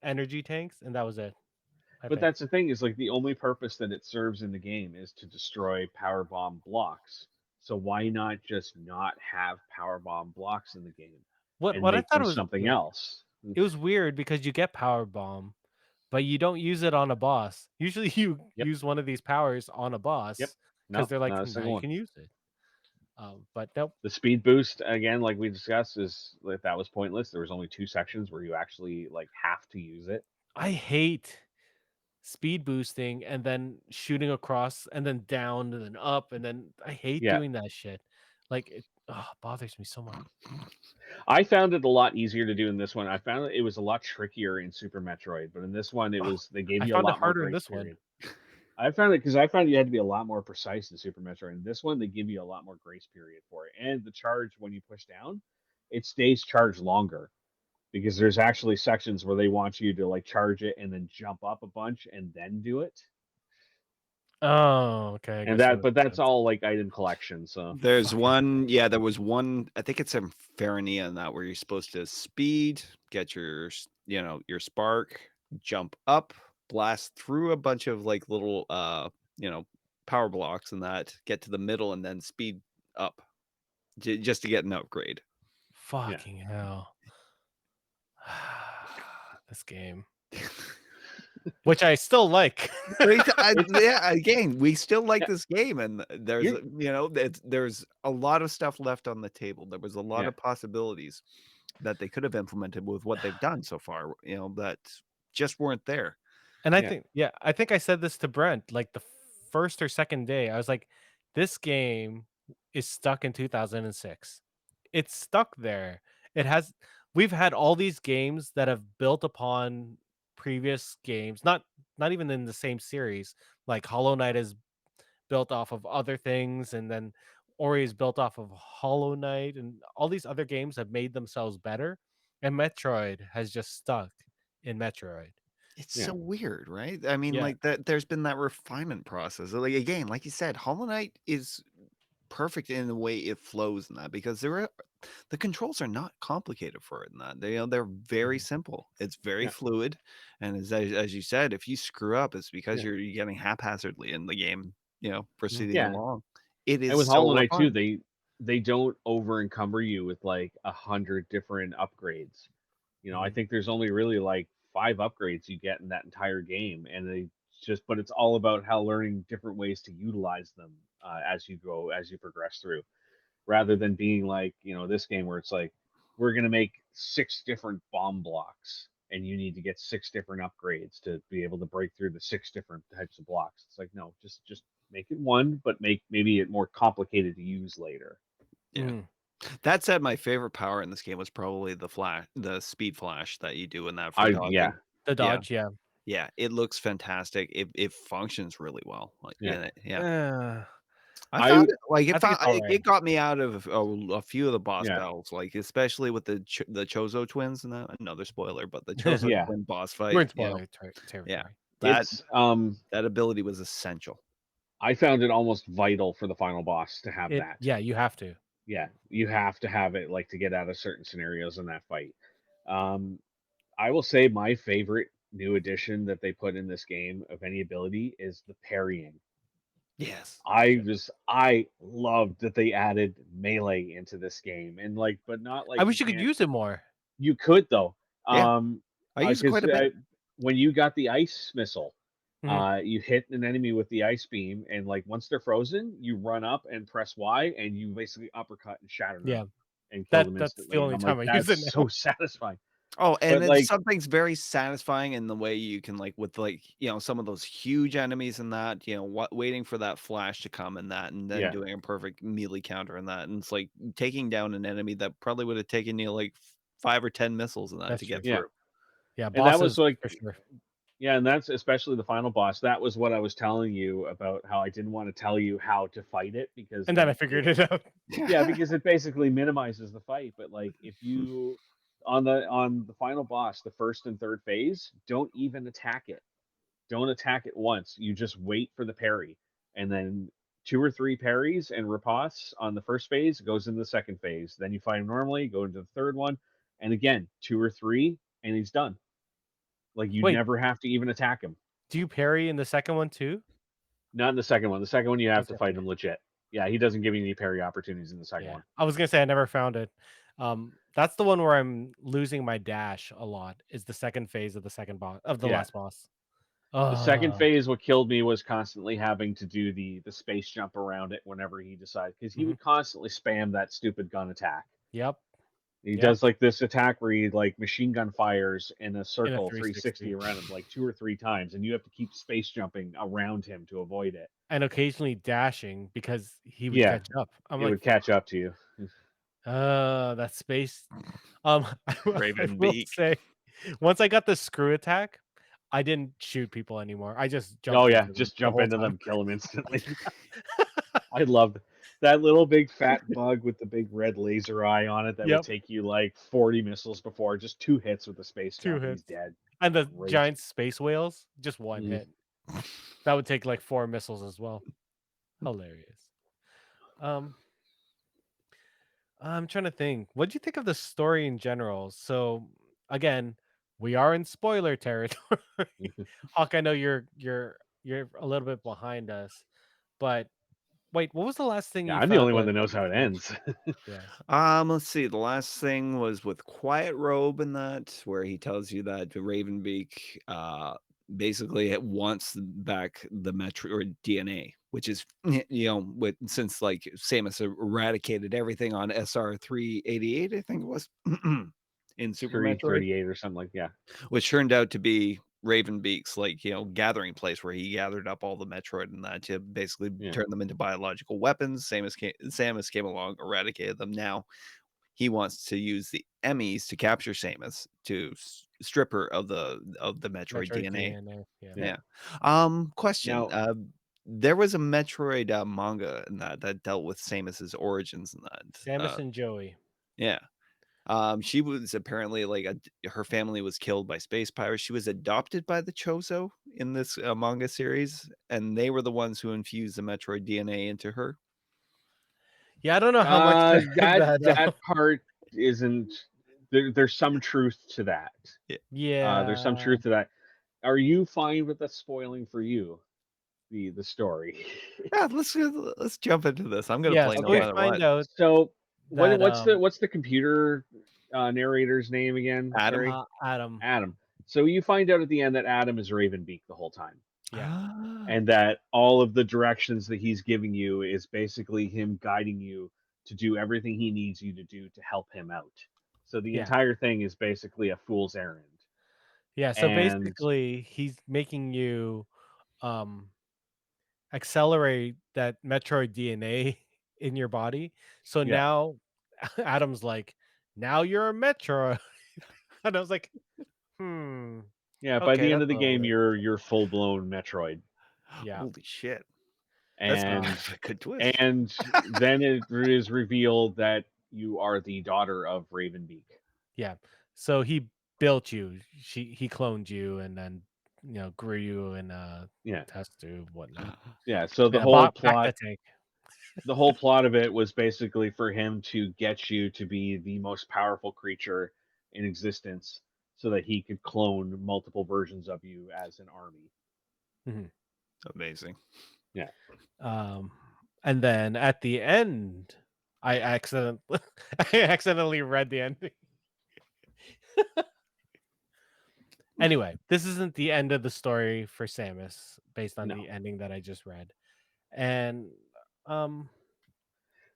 energy tanks and that was it, I but think. that's the thing is like the only purpose that it serves in the game is to destroy power bomb blocks. So why not just not have power bomb blocks in the game and What I make thought them it was, something yeah. else? It was weird because you get power bomb, but you don't use it on a boss. Usually you Yep, use one of these powers on a yep. boss because No, they're like, not a now single you one. can use it. But nope. The speed boost again, like we discussed, is like that was pointless. There was only 2 sections where you actually like have to use it. I hate speed boosting and then shooting across and then down and then up and then I hate Yeah, doing that shit. Like it bothers me so much. I found it a lot easier to do in this one. I found it was a lot trickier in Super Metroid, but in this one, it Oh, was they gave I you a found it lot more harder in grace this one. period. I found it because I found you had to be a lot more precise in Super Metroid. In this one, they give you a lot more grace period for it, and the charge when you push down, it stays charged longer because there's actually sections where they want you to like charge it and then jump up a bunch and then do it. Oh, okay. I And guess that that, makes but that's sense. all like item collection. So There's Fucking one, yeah, there was one, I think it's in Farania in that where you're supposed to speed, get your, your spark, jump up, blast through a bunch of like little, power blocks and that, get to the middle and then speed up just to get an upgrade. yeah, fucking hell. This game. Which I still like. it's Yeah, again, we still like yeah, this game, and there's you're there's a lot of stuff left on the table. There was a lot yeah, of possibilities that they could have implemented with what they've done so far, that just weren't there. And I yeah, think, yeah, I think I said this to Brent like the first or second day. I was like, this game is stuck in 2006. It's stuck there. It has, we've had all these games that have built upon previous games, not even in the same series. Like Hollow Knight is built off of other things, and then Ori is built off of Hollow Knight, and all these other games have made themselves better. And Metroid has just stuck in Metroid. It's yeah. so weird, right? I mean, Yeah. like that. There's been that refinement process. Like again, like you said, Hollow Knight is perfect in the way it flows in that because the controls are not complicated for it in that. They're very Mhm. simple. It's very Yeah, fluid, and as you said, if you screw up, it's because yeah, you're getting haphazardly in the game, Mhm. proceeding yeah. along. It And is with so Hollow Knight too, refined. they don't over encumber you with like 100 different upgrades. I Mhm. think there's only really like 5 upgrades you get in that entire game, and but it's all about how learning different ways to utilize them as you progress through, rather than being like this game where it's like we're gonna make 6 different bomb blocks, and you need to get 6 different upgrades to be able to break through the 6 different types of blocks. It's like no, just make it one, but make maybe it more complicated to use later. Yeah. Mhm. That said, my favorite power in this game was probably the speed flash that you do in that for I Yeah, dodging. The Yeah. dodge, yeah. Yeah, it looks fantastic. It functions really well. Like, yeah. yeah. Uh, I found I it like I think it's all right. it got me out of a few of the boss Yeah, battles, like especially with the Chozo twins and that another spoiler, but the Chozo yeah. twin boss We're fight, in spoiler yeah, territory. that It's that ability was essential. I found it almost vital for the final boss to have It that. Yeah, you have to. Yeah, you have to have it like to get out of certain scenarios in that fight. Um, I will say my favorite new addition that they put in this game of any ability is the parrying. Yes. I loved that they added melee into this game, and like, but not I like you wish you could can't. use it more. You could though, Yeah, I use it because quite a bit. when you got the ice missile, Mhm. you hit an enemy with the ice beam, and like once they're frozen, you run up and press Y, and you basically uppercut and shatter them Yeah. and kill them That's the instantly. And only I'm like, time I use that's it so now. satisfying. Oh, and But it's like, something's very satisfying in the way you can like with like, some of those huge enemies in that, waiting for that flash to come in that and then yeah, doing a perfect melee counter in that. And it's like taking down an enemy that probably would have taken you like 5 or 10 missiles in that That's to get true. yeah, through. Yeah, and that was bosses like, for sure. yeah, and that's especially the final boss. That was what I was telling you about how I didn't want to tell you how to fight it because And then I then figured it out. yeah, because it basically minimizes the fight. But like if you on the final boss, the first and third phase, don't even attack it. Don't attack it once. You just wait for the parry, and then 2 or 3 parries and riposts on the first phase goes into the second phase. Then you fight him normally, go into the third one, and again 2 or 3, and he's done. Like you Wait, never have to even attack him. do you parry in the second one too? Not in the second one. The second one you have Yes, to you have fight to. him legit. Yeah, he doesn't give you any parry opportunities in the second Yeah. one. I was gonna say I never found it. That's the one where I'm losing my dash a lot. Is the second phase of the second boss of the Yeah. last boss. The second Uh, phase, what killed me was constantly having to do the space jump around it whenever he decided, because he mhm. would constantly spam that stupid gun attack. Yep. He Yep. does like this attack where he like machine gun fires in a In a circle 360 360. around him like 2 or 3 times, and you have to keep space jumping around him to avoid it. And occasionally dashing because he would Yeah, catch up. I'm it like, would catch up to you. that space. I Raven will Beak. say, once I got the screw attack, I didn't shoot people anymore. I just Oh jumped yeah, into them just the jump whole into time. them, kill them instantly. I loved that little big fat bug with the big red laser eye on it that will Yep, take you like 40 missiles before just 2 hits with the space 2 jump and he's hits. dead. And the Great. giant space whales, just 1 Mhm. hit. That would take like 4 missiles as well. Hilarious. Um, I'm trying to think. What do you think of the story in general? So, again, we are in spoiler territory. Hawk, I know you're a little bit behind us, but wait, what was the last thing Yeah, you I'm the found only one that that knows you how it finished? ends. Yeah. Let's see. The last thing was with Quiet Robe in that, where he tells you that Ravenbeak basically it wants back the Metroid DNA, which is since like Samus eradicated everything on SR 388, I think it was in Super Metroid, 338 or something like yeah. which turned out to be Ravenbeak's like gathering place where he gathered up all the Metroid and that to basically Yeah. turn them into biological weapons. Samus came along, eradicated them. Now he wants to use the Emmys to capture Samus to strip her of the Metroid Metroid DNA. DNA. Yeah. Yeah. Yeah. Question. Now, There was a Metroid manga in that dealt with Samus's origins in that. Samus and Joey. Yeah. She was apparently like her family was killed by space pirates. She was adopted by the Chozo in this manga series, and they were the ones who infused the Metroid DNA into her. Yeah, I don't know how much to give That that. that part isn't. There's some truth to that. There's some Yeah. truth to that. Are you fine with us spoiling for you the story? Yeah, let's jump into this. I'm gonna Yeah. play So no we Okay, matter what. find out so that what's the computer narrator's name again? Adam. Sorry, Adam. Adam. So you find out at the end that Adam is Ravenbeak the whole time, Yeah. and that all of the directions that he's giving you is basically him guiding you to do everything he needs you to do to help him out. So the Yeah. entire thing is basically a fool's errand. Yeah. So And basically, he's making you um accelerate that Metroid DNA in your body. So yeah, now Adam's like, now you're a Metroid. And I was like, hmm. yeah. By Okay, the end that's of a the little game, weird. you're full blown Metroid, Yeah. Holy shit. That's and a good twist. and then it is revealed that you are the daughter of Ravenbeak. Yeah. So he built you. He cloned you and then grew you in a Yeah, test tube, whatnot. yeah. So Yeah, back the tank. the whole plot of it was basically for him to get you to be the most powerful creature in existence, so that he could clone multiple versions of you as an army. Mhm. Amazing. Yeah, Um, and then at the end, I I accidentally read the ending. Anyway, this isn't the end of the story for Samus based on no. the ending that I just read. And um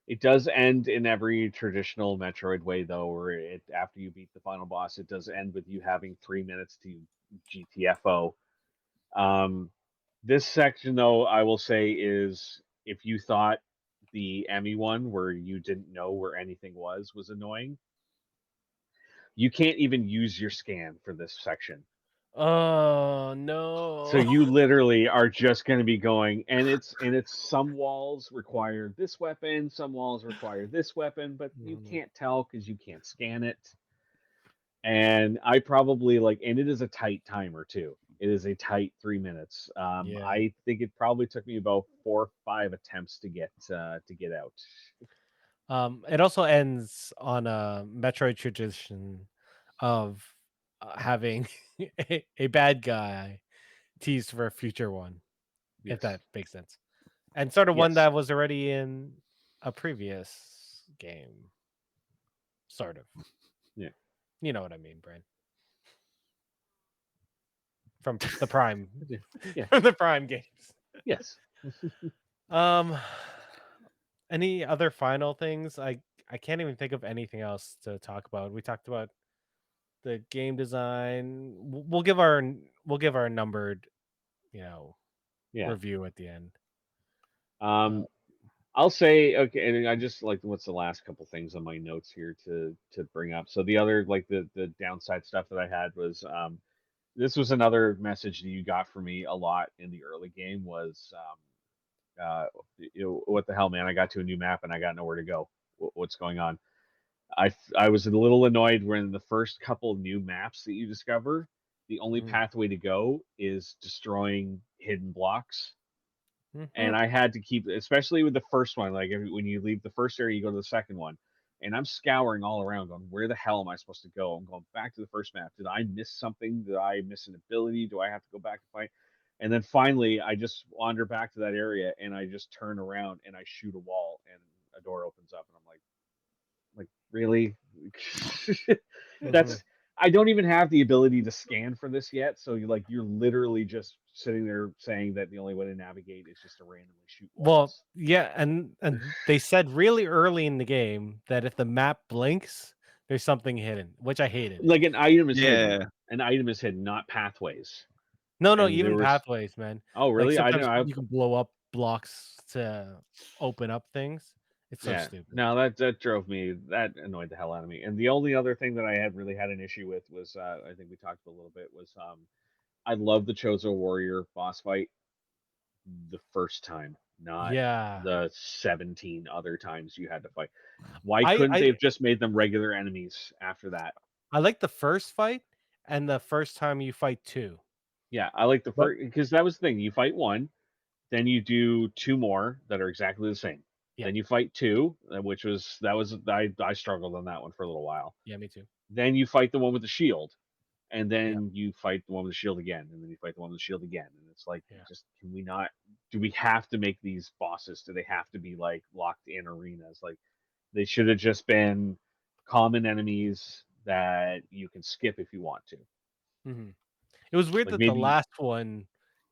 It does end in every traditional Metroid way, though, where after you beat the final boss, it does end with you having 3 minutes to GTFO. Um, this section, though, I will say is if you thought the Emmy one, where you didn't know where anything was annoying, you can't even use your scan for this section. oh So no. you literally are just going to be going, and it's some walls require this weapon, some walls require this weapon, but you Mm, can't tell because you can't scan it. And I probably and it is a tight timer too. It is a tight 3 minutes. yeah. I think it probably took me about 4 or 5 attempts to get out. It also ends on a Metroid tradition of having a bad guy teased for a future one, if Yes, that makes sense. And sort of one yes, that was already in a previous game, sort of. yeah, You know what I mean, Brand. From the Prime, yeah, from the Prime games. yes. Um, any other final things? I can't even think of anything else to talk about. We talked about the game design. We'll give our numbered, you know, Yeah. review at the end. Uh, Um, I'll say okay, and I just what's the last couple things on my notes here to bring up. So the other the downside stuff that I had was this was another message that you got from me a lot in the early game was what the hell, man, I got to a new map and I got nowhere to go. What's going on? I was a little annoyed when the first couple new maps that you discover, the only mhm, pathway to go is destroying hidden blocks. And mhm, I had to keep, especially with the first one, when you leave the first area, you go to the second one, and I'm scouring all around, going, where the hell am I supposed to go? I'm going back to the first map. Did I miss something? Did I miss an ability? Do I have to go back and fight? And then finally, I just wander back to that area, and I just turn around and I shoot a wall, and a door opens up, and I'm like really? mhm. That's I don't even have the ability to scan for this yet. So you're literally just sitting there saying that the only way to navigate is just to randomly shoot Well, walls. yeah, and they said really early in the game that if the map blinks, there's something hidden, which I hated. Like an item is hidden. Yeah. An item is hidden, not pathways. No, no, And there even was pathways, man. oh Like really? I don't sometimes know. you can blow up blocks to open up things. It's so Yeah. stupid. No, that drove me. That annoyed the hell out of me. And the only other thing that I had really had an issue with was I think we talked a little bit was I love the Chozo Warrior boss fight the first time, not Yeah. the 17 other times you had to fight. Why I couldn't I they have just made them regular enemies after that? I like the first fight and the first time you fight two. Yeah, I like the But first because that was the thing. You fight one, then you do two more that are exactly the same. Yeah. Then you fight 2, which was I struggled on that one for a little while. Yeah, me too. Then you fight the one with the shield, and Yeah. then you fight the one with the shield again, and then you fight the one with the shield again, and it's like, Yeah. just can we not? Do we have to make these bosses? Do they have to be like locked in arenas? Like they should have just been common enemies that you can skip if you want to. hmm It was weird Like that the maybe, last one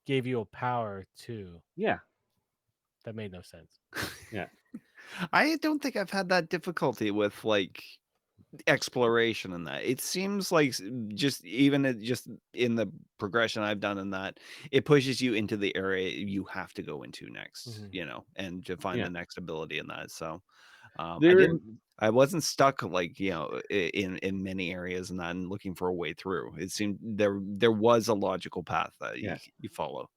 gave you a power too. yeah, That made no sense. yeah, I don't think I've had that difficulty with like exploration in that. It seems like just in the progression I've done in that, it pushes you into the area you have to go into next, hmm and to find yeah. the next ability in that. So There, I wasn't stuck like, in many areas and then looking for a way through. It seemed there was a logical path that yeah. you follow.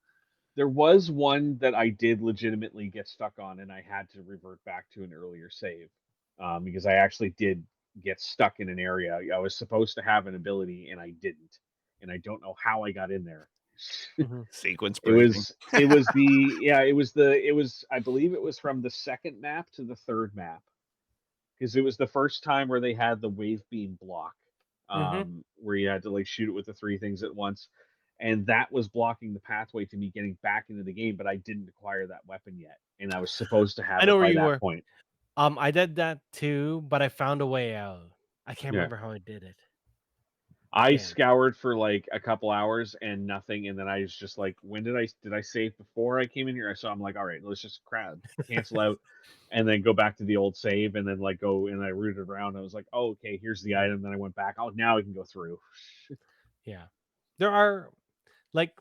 There was one that I did legitimately get stuck on, and I had to revert back to an earlier save, because I actually did get stuck in an area. I was supposed to have an ability, and I didn't, and I don't know how I got in there. hmm Sequence It breaking. was it was the yeah it was I believe it was from the second map to the third map, because it was the first time where they had the wave beam block, hmm where you had to like shoot it with the 3 things at once, and that was blocking the pathway to me getting back into the game. But I didn't acquire that weapon yet, and I was supposed to I have know it where by you that were. point. I did that too, but I found a way out. I can't Yeah, remember how I did it. I Damn. scoured for like a couple hours and nothing, and then I was just like, when did I save before I came in here? So I'm like, all right, let's just cancel out, and then go back to the old save, and then like go and I rooted around. I was like, oh, okay, here's the item. Then I went back. Oh, now I can go through. Yeah. There are like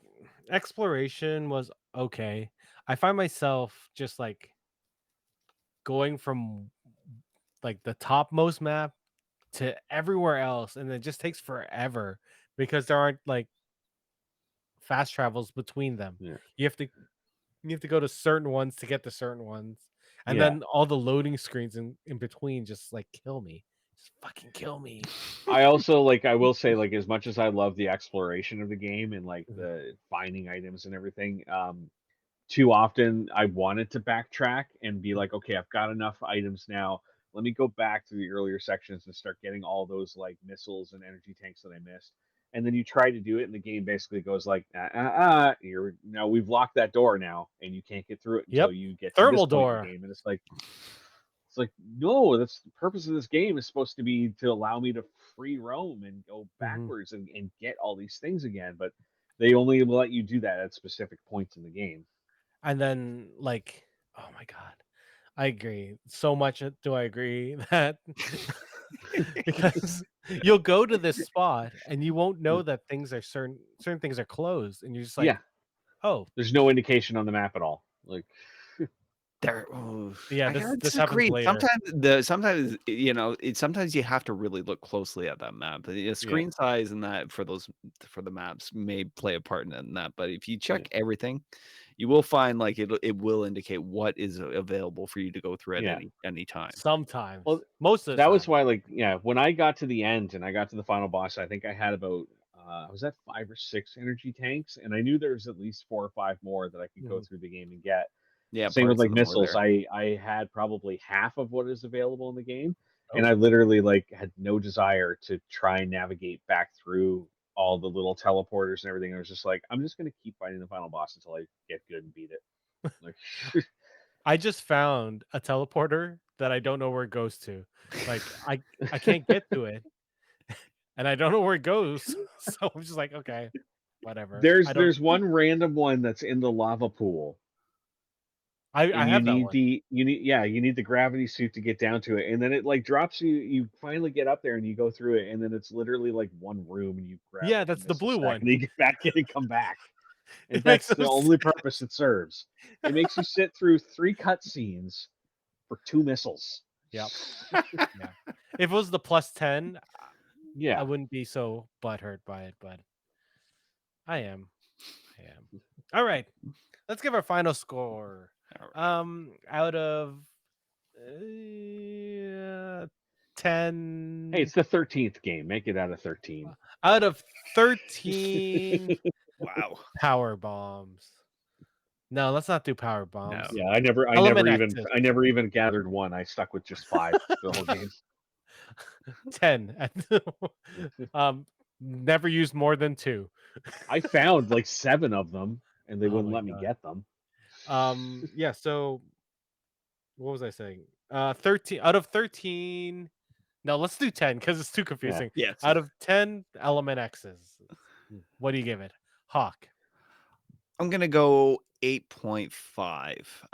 exploration was okay. I find myself just like going from like the topmost map to everywhere else, and it just takes forever because there aren't like fast travels between them. Yeah, You have to you have to go to certain ones to get to certain ones. And yeah. then all the loading screens in between just like kill me. Just fucking kill me. I also like I will say, like, as much as I love the exploration of the game and like Mhm. the finding items and everything, too often I wanted to backtrack and be like, okay, I've got enough items now. Let me go back to the earlier sections and start getting all those like missiles and energy tanks that I missed. And then you try to do it, and the game basically goes like, you're now we've locked that door now, and you can't get through it until Yep. you get to this Thermal point in the door. game. And it's like, no, that's the purpose of this game is supposed to be to allow me to free roam and go Mhm. backwards and get all these things again. But they only let you do that at specific points in the game. And then like, oh my god. I agree. So much do I agree that because you'll go to this spot and you won't know that things are certain things are closed and you're just Yeah, like, "Oh, there's no indication on the map at all. Like, yeah, I this gotta this happens disagree. later." Sometimes you have to really look closely at that map. The yeah, screen size and that for the maps may play a part in that. But if you yeah, check everything, you will find like it will indicate what is available for you to go through at yeah. any time. Sometimes. Well, Most of the that was time. why, like, yeah, when I got to the end and I got to the final boss, I think I had about, I was at 5 or 6 energy tanks, and I knew there was at least 4 or 5 more that I could go Mhm. through the game and get. Yeah, Same with parts of like them were missiles. there. I had probably half of what is available in the game, and Oh. I literally like had no desire to try and navigate back through all the little teleporters and everything. I was just like, I'm just gonna keep fighting the final boss until I get good and beat it. Like, I just found a teleporter that I don't know where it goes to. Like I can't get to it and I don't know where it goes. So I'm just like, okay, whatever. there's I don't there's one random one that's in the lava pool, I and you have that need one. the you need yeah you need the gravity suit to get down to it, and then it like drops you. You finally get up there and you go through it, and then it's literally like one room, and you grab Yeah, like a that's the missile blue stack, one. and you get back in and come back. And It makes that's no the sense. only purpose it serves. It makes you sit through 3 cutscenes for 2 missiles. Yep. Yeah. If it was the plus 10, I Yeah. wouldn't be so butthurt by it, but I am. I am. All right. Let's give our final score. All right. Out of Hey, 10, it's the 13th game. Make it out of 13. out of 13 Wow. power bombs. No, let's not do power bombs. No. Yeah, I never Element X's. never even gathered one. I stuck with just 5 the whole game. 10. um, never used more than 2. I found like 7 of them, and they Oh wouldn't my let me god. get them. Yeah. So what was I saying? 13 out of 13. No, let's do 10 because it's too Yeah. confusing. Yes. Out of 10 element X's, what do you give it? Hawk. I'm gonna go 8.5.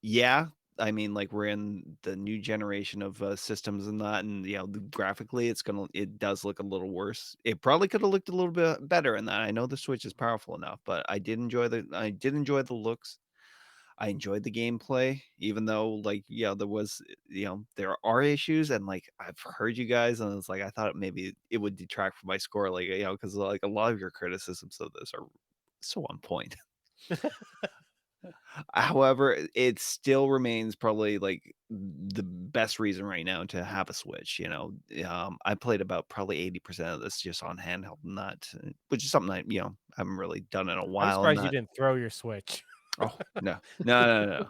Yeah, I mean, like we're in the new generation of systems and that, and graphically, it does look a little worse. It probably could have looked a little bit better in that. I know the Switch is powerful enough, but I did enjoy the looks. I enjoyed the gameplay, even though like there was there are issues, and like I've heard you guys, and it's like I thought maybe it would detract from my score, like because like a lot of your criticisms of this are so on point. However, it still remains probably like the best reason right now to have a Switch. I played about probably 80% of this just on handheld, and that, which is something I haven't really done in a I'm while. And surprised you that, didn't throw your Switch. oh no, no, no,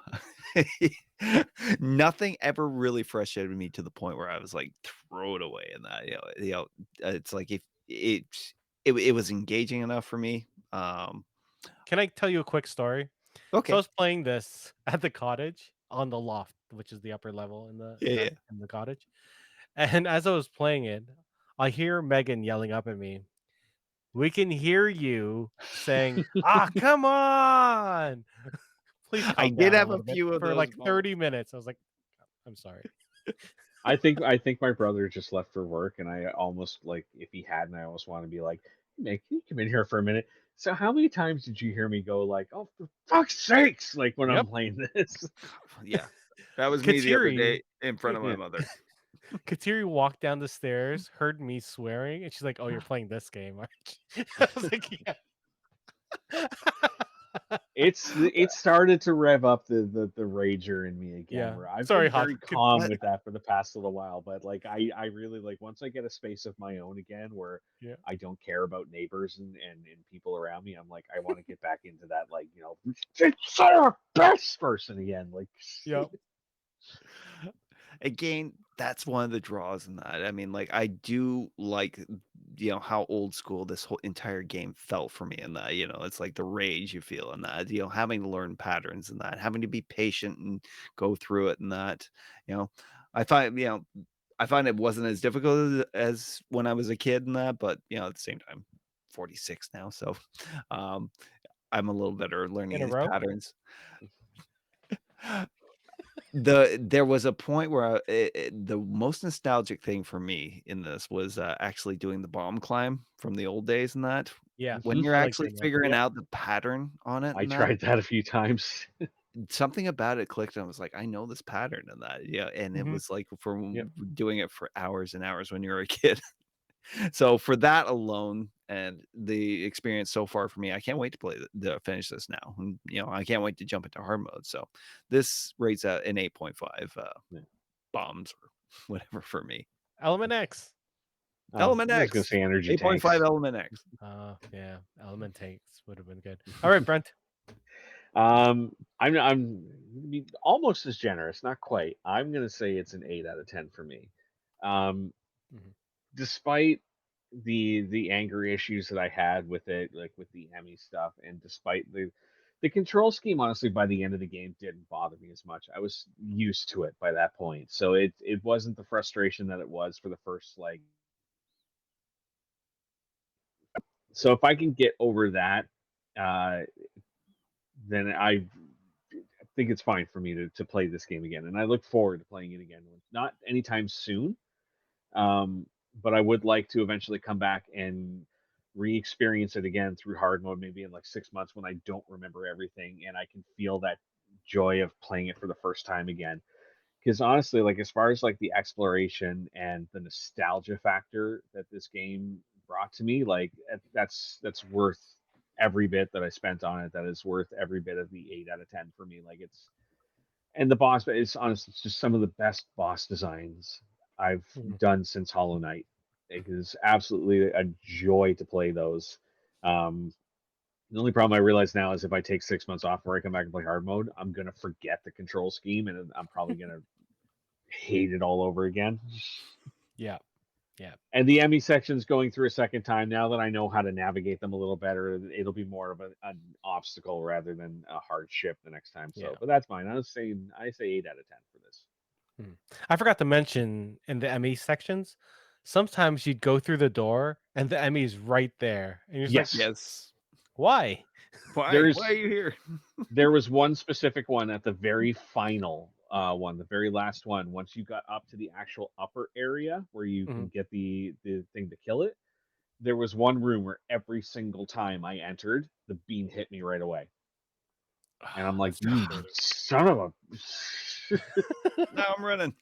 no. Nothing ever really frustrated me to the point where I was like throw it away. And that it's like if it was engaging enough for me. Can I tell you a quick story? So I Okay, was playing this at the cottage on the loft, which is the upper level yeah, yeah. in the cottage. And as I was playing it, I hear Megan yelling up at me. We can hear you saying, "Ah, come on! Please I calm did down a have a little bit." few of For those like moments. 30 minutes. I was like, "I'm sorry." I think my brother just left for work, and I almost like if he hadn't, I almost want to be like, "Nick, can you come in here for a minute?" So how many times did you hear me go like, "Oh, for fuck's sakes!" Like when I'm Yep. playing this? Yeah, that was me the other Kateri day in front of my Yeah. mother. Kateri walked down the stairs, heard me swearing, and she's like, "Oh, you're playing this game, aren't you?" I was like, "Yeah." It started to rev up the rager in me again, Yeah. where I've Sorry, been Hawk. very calm But with that for the past little while, but like I really like once I get a space of my own again where Yeah. I don't care about neighbors and people around me, I'm like I want to get back into that like son of a bitch person again. Like Yep. again, that's one of the draws in that. I mean, like I do like how old school this whole entire game felt for me, and that it's like the rage you feel in that, having to learn patterns and that, having to be patient and go through it, and that you know I find I find it wasn't as difficult as when I was a kid and that, but at the same time, 46 now, so um I'm a little better learning In a these row? patterns. There was a point where the most nostalgic thing for me in this was actually doing the bomb climb from the old days, and that Yeah. when you're I like actually doing that. figuring yeah, out the pattern on it, I and that tried that a few times. something about it clicked, and I was like, I know this pattern, and that and it Mhm. was like Yep. from doing it for hours and hours when you were a kid. So for that alone and the experience so far for me, I can't wait to play finish this now. And I can't wait to jump into hard mode. So this rates at an 8.5 Yeah. bombs or whatever for me. Element X. Oh, Element I was gonna X. say energy 8.5 tanks. Element X. Yeah. Element tanks would have been good. All right, Brent. I'm gonna be almost as generous, not quite. I'm gonna say it's an 8 out of 10 for me. Um, Mhm. Despite the anger issues that I had with it, like with the Emmy stuff, and despite the control scheme, honestly, by the end of the game didn't bother me as much. I was used to it by that point, so it wasn't the frustration that it was for the first like. So if I can get over that, uh, then I think it's fine for me to play this game again, and I look forward to playing it again. Not anytime soon, um, but I would like to eventually come back and re-experience it again through hard mode, maybe in like 6 months when I don't remember everything and I can feel that joy of playing it for the first time again. Because honestly, like as far as like the exploration and the nostalgia factor that this game brought to me, like that's worth every bit that I spent on it. That is worth every bit of the 8 out of 10 for me. Like it's and the boss, it's honestly it's just some of the best boss designs I've Mhm. done since Hollow Knight. It is absolutely a joy to play those. Um, The only problem I realize now is if I take 6 months off where I come back and play hard mode, I'm gonna forget the control scheme, and I'm probably gonna hate it all over again. Yeah. Yeah. And the Emmy section's going through a second time now that I know how to navigate them a little better. It'll be more of an obstacle rather than a hardship the next time. Yeah. So, but that's fine. I say 8 out of 10 for this. I forgot to mention in the ME sections, sometimes you'd go through the door and the Emmy's right there. And you're just like, Yes, Yes. why? Why are there's you here? there was one specific one at the very final one, the very last one. Once you got up to the actual upper area where you can Mhm. get the thing to kill it, there was one room where every single time I entered, the beam hit me right away. And I'm like, That's you frustrating. son of a. Now I'm running.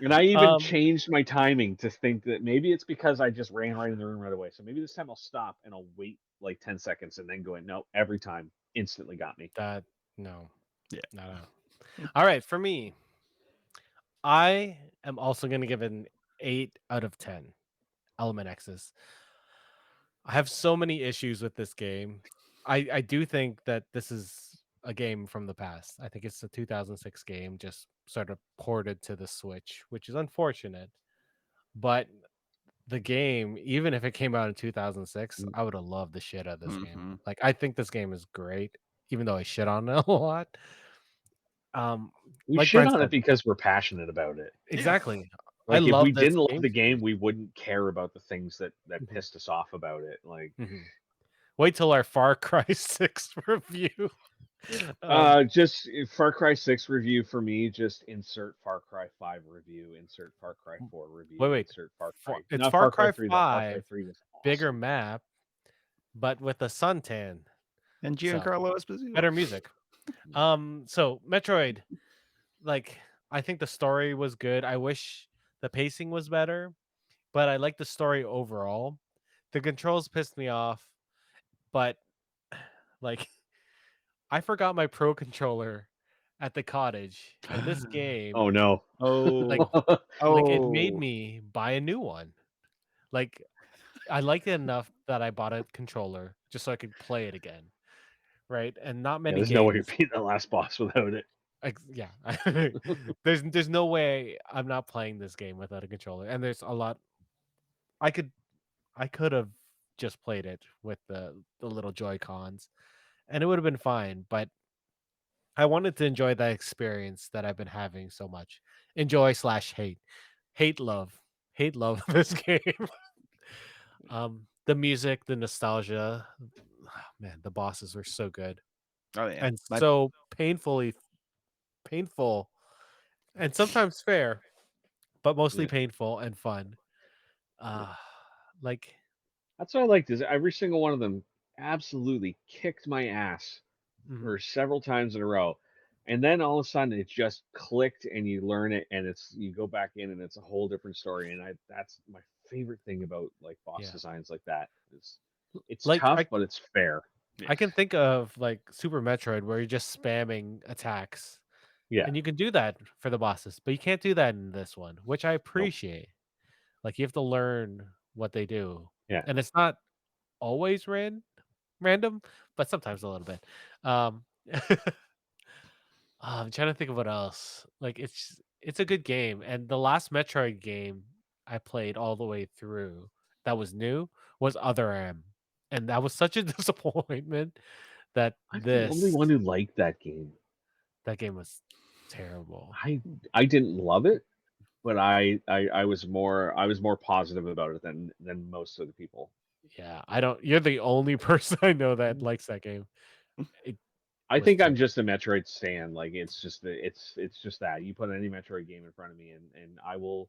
And I even Um, changed my timing to think that maybe it's because I just ran right in the room right away. So maybe this time I'll stop and I'll wait like 10 seconds and then go in. No, every time instantly got me. that no, Yeah. no. All right, for me, I am also going to give it an 8 out of 10. Element X's. I have so many issues with this game. I do think that this is a game from the past. I think it's a 2006 game, just sort of ported to the Switch, which is unfortunate. But the game, even if it came out in 2006, I would have loved the shit out of this game. Mm-hmm. Like, I think this game is great, even though I shit on it a lot. Um, We like shit Brent on it said, because we're passionate about it. Yeah. exactly. I Like if love we this didn't love game the too. game, we wouldn't care about the things that Mhm, pissed us off about it. Like mhm. Wait till our Far Cry 6 review. just Far Cry 6 review for me, just insert Far Cry 5 review, insert Far Cry 4 Wait, review, wait. insert Far Cry It's not Far Far Cry Cry 3 though. Far Cry 5, 3 was bigger awesome. map, but with a suntan. And So Giancarlo Esposito. better music. So Metroid, like I think the story was good. I wish the pacing was better, but I like the story overall. The controls pissed me off, but like I forgot my pro controller at the cottage, and this game, Oh no. like Oh. it made Oh. me buy a new one. Like I liked it enough that I bought a controller just so I could play it again, right? And not Yeah, many there's no way you're games. beating the last boss without it. Yeah, there's no way I'm not playing this game without a controller. And there's a lot I could I could have just played it with the little Joy Cons, and it would have been fine. But I wanted to enjoy that experience that I've been having so much. Enjoy slash hate, hate love this game. The music, the nostalgia, man, the bosses were so good Oh yeah. and My so painful, and sometimes fair, but mostly Yeah. painful and fun. Uh like That's what I liked is every single one of them absolutely kicked my ass mhm, for several times in a row. And then all of a sudden it just clicked and you learn it and it's you go back in and it's a whole different story. And that's my favorite thing about like boss yeah. designs like that is it's Like tough, but it's fair. I yes. can think of like Super Metroid where you're just spamming attacks. Yeah. And you can do that for the bosses, but you can't do that in this one, which I Nope. appreciate. Like you have to learn what they do. Yeah. And it's not always random, but sometimes a little bit. Um I'm trying to think of what else. Like it's a good game. And the last Metroid game I played all the way through that was new was Other M. And that was such a disappointment that I'm the only one who liked that game. that game was terrible. I I didn't love it, but I was more positive about it than most of the people. Yeah, I don't you're the only person I know that likes that game. It I was think I'm terrible. just a Metroid stan. Like it's just that you put any Metroid game in front of me, and I'll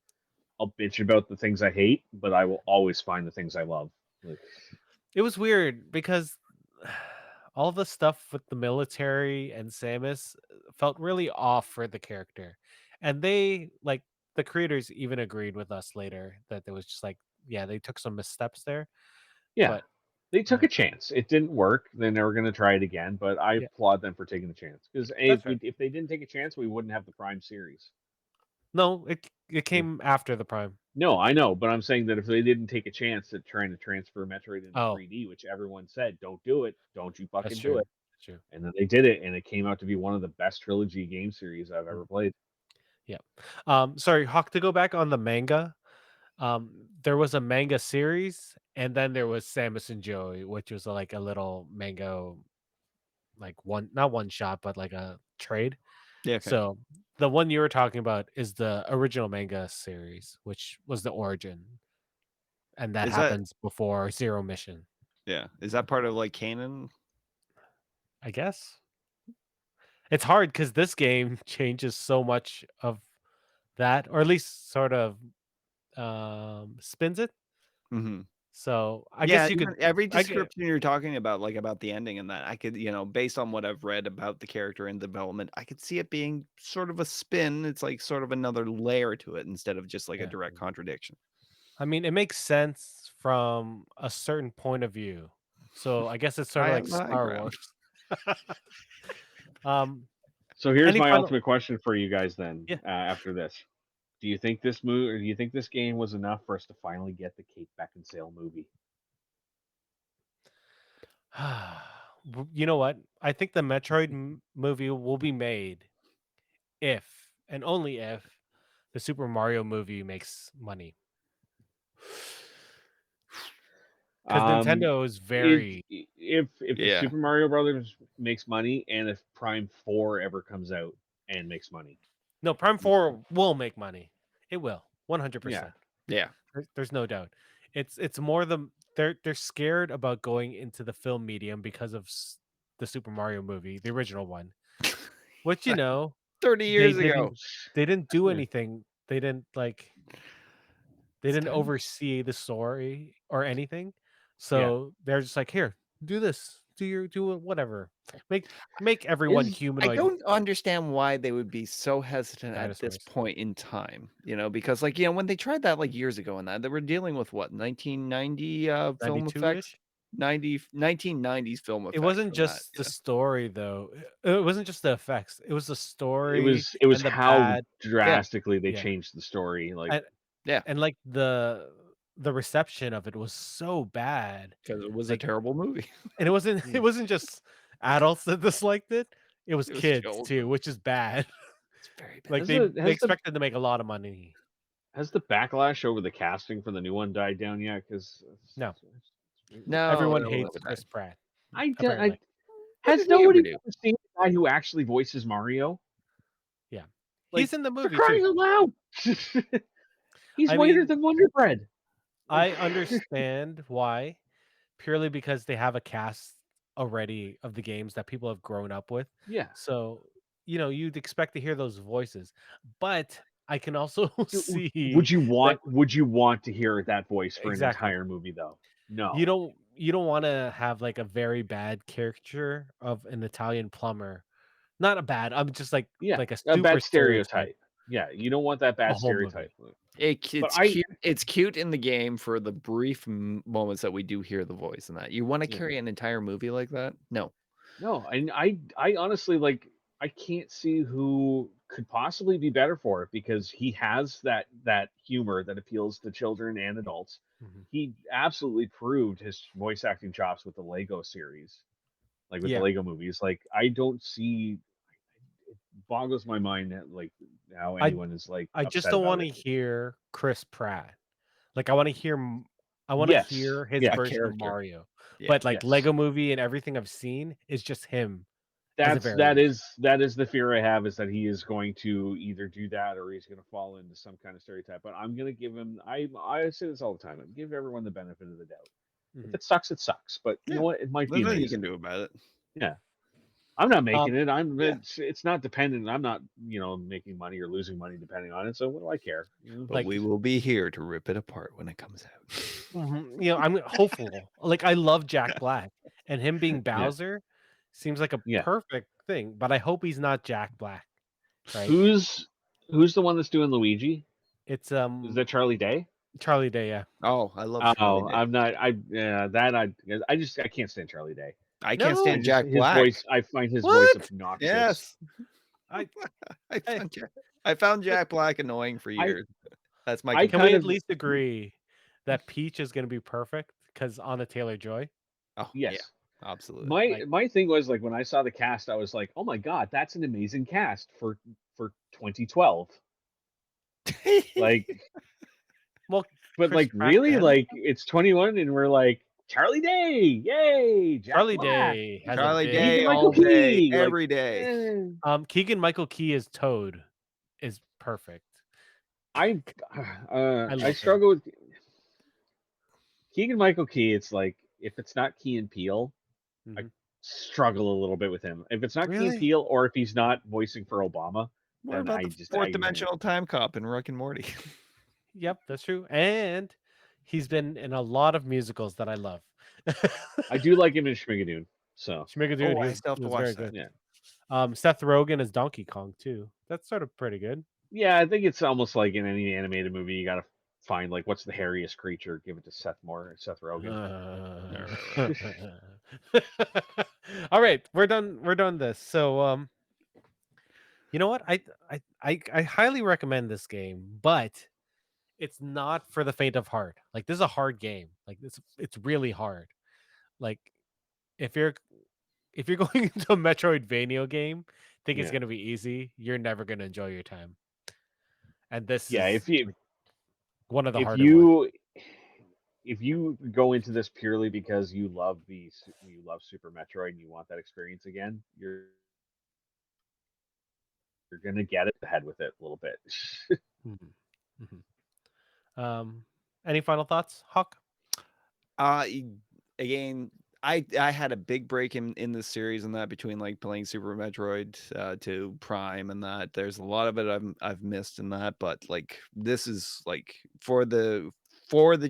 bitch about the things I hate, but I will always find the things I love. Like, It was weird because all the stuff with the military and Samus felt really off for the character. And they like the creators even agreed with us later that there was just like, yeah, they took some missteps there. yeah, But they took uh, a chance. It didn't work. They're never going to try it again. But I yeah, applaud them for taking the chance because that's fair. if they didn't take a chance, we wouldn't have the Prime series. No, it Yeah, came after the Prime. No, I know, but I'm saying that if they didn't take a chance at trying to transfer Metroid into Oh, 3D, which everyone said, don't do it, don't you that's fucking do true. it, That's true. and then they did it, and it came out to be one of the best trilogy game series I've Mm, ever played. yeah. Sorry, Hawk, to go back on the manga. There was a manga series, and then there was Samus and Joey, which was like a little manga, like one not one shot, but like a trade. Yeah, okay. So the one you were talking about is the original manga series, which was the origin, and that Is that happens before Zero Mission, is that part of like canon? I guess. It's hard because this game changes so much of that, or at least sort of spins it. Mm-hmm. So I Yeah, guess you even could. every I get. description you're talking about, like about the ending and that, I could, based on what I've read about the character and development, I could see it being sort of a spin. It's like sort of another layer to it instead of just like a Yeah. direct contradiction. I mean, it makes sense from a certain point of view. So I guess it's sort I of have like the high Star ground. Wars. um, So here's any my final? ultimate question for you guys then. Yeah. After this, do you think this movie, or do you think this game was enough for us to finally get the Kate Beckinsale movie? You know what? I think the Metroid movie will be made if and only if the Super Mario movie makes money. Because Um, Nintendo is it very if the Yeah. Super Mario Brothers makes money, and if Prime 4 ever comes out and makes money, no Prime 4 will make money. It will, yeah, 100%. Yeah. There's no doubt. It's more they're scared about going into the film medium because of the Super Mario movie, the original one, which 30 they years didn't ago. they didn't do yeah. anything. They It's didn't time. oversee the story or anything. Yeah. So they're just like, here, do this, do it, whatever. Make everyone Is I humanoid don't understand why they would be so hesitant at this dinosaurs. point in time, because like, when they tried that like years ago and that they were dealing with what, 1990 film 92 effects, ish. 1990s film It effects wasn't and that, just the story though. It wasn't just the effects. It was the it story was and the how bad. Yeah. drastically they Yeah. changed the story. Like, And Yeah. and like the reception of it was so bad. Because it was a Like, terrible movie. and it wasn't it mm. wasn't just adults that disliked it. It was It was kids too, children. which is bad. It's very bad. Like has they expected to make a lot of money. has the backlash over the casting for the new one died down yet? Because No, No, everyone no, hates no, Chris Pratt. I Apparently, has what did he ever nobody do? ever seen the guy who actually voices Mario? yeah, Like, he's in the for movie too. crying out loud! He's I whiter mean, than Wonder Bread. Like, I understand why, purely because they have a cast already of the games that people have grown up with. yeah. So you'd expect to hear those voices, but I can also see that Would you want to hear that voice for an exactly. entire movie though? You No. don't you don't want to have like a very bad caricature of an Italian plumber. Not a bad. I'm just Yeah, like a a super bad stereotype. stereotype. Yeah, you don't want that A bad whole movie. stereotype. But It's I cute. It's cute in the game for the brief moments that we do hear the voice and that. You want to yeah. carry an entire movie like that? No. No, and I honestly like I can't see who could possibly be better for it because he has that humor that appeals to children and adults. Mhm. He absolutely proved his voice acting chops with the Lego series, like with the Yeah, Lego movies. Like I don't see it boggles my mind that like how I anyone is like I just upset don't about want it. to hear Chris Pratt. Like I want to Yes. hear his Yeah. A version of character. Mario. Yeah. But like Yes. Lego Movie and everything I've seen is just him as a That's variant. that is the fear I have is that he is going to either do that or he's going to fall into some kind of stereotype. But I'm going to give him. I say this all the time. I give everyone the benefit of the doubt. If Mhm. it sucks, it sucks. But you Yeah. know what? It might be There's nothing you can amazing. do about it. Yeah, I'm not Um, making it. I'm. Yeah. It's not dependent. I'm not making money or losing money depending on it. So what do I care? But like we will be here to rip it apart when it comes out. I'm hopeful. Like I love Jack Black, and him being Yeah. Bowser seems like a Yeah. perfect thing. But I hope he's not Jack Black, right? Who's the one that's doing Luigi? It's Is that Charlie Day? Charlie Day. Yeah. Oh, I love Charlie Oh, Day. I'm not. I yeah, that I just I can't stand Charlie Day. I can't No. I stand just Jack his Black. voice. I find his voice What? obnoxious. Yes. I I I found Jack, I found but Jack Black annoying for I years. That's my I Can we kind at complaint. of least agree that Peach is going to be perfect because Anna Taylor-Joy? Oh yeah, yes. absolutely. Like, My thing was like when I saw the cast, I was like, oh my god, that's an amazing cast for 2012. Like, well, but Chris like really, Pratt. like it's 21, and we're like Charlie Day, yay, Jack Charlie Black, Day has a Charlie big Keegan Day Michael all role. day, Key, like, every day. eh. Keegan Michael Key as Toad is perfect. I I I love him. struggle with Keegan Michael Key. It's like if it's not Key and Peele, I Mhm. struggle a little bit with him. If it's not Key and Really? Peele, or if he's not voicing for Obama, What then about I the just fourth dimensional time cop in Rick and Morty? Yep, that's true. And he's been in a lot of musicals that I love. I do like him in Schmigadoon. So Schmigadoon, Oh, I still have he to was watch very that. good. yeah, Seth Rogen as Donkey Kong too. That's sort of pretty good. yeah, I think it's almost like in any animated movie, you gotta find like what's the hairiest creature, give it to Seth Rogen. All right, we're done. We're done this. So, you know what? I highly recommend this game, but it's not for the faint of heart. Like this is a hard game. Like it's really hard. Like if you're if you're going into a Metroidvania game, think it's Yeah, gonna be easy, you're never gonna enjoy your time. And this yeah. is one of the If harder ones. you if you go into this purely because you love Super Metroid and you want that experience again, you're gonna get it ahead with it a little bit. Mhm, mhm. Um, any final thoughts, Hawk? Y- Again, I had a big break in this series and that between like playing Super Metroid to Prime and that. There's a lot of it I've missed in that, but like this is like for the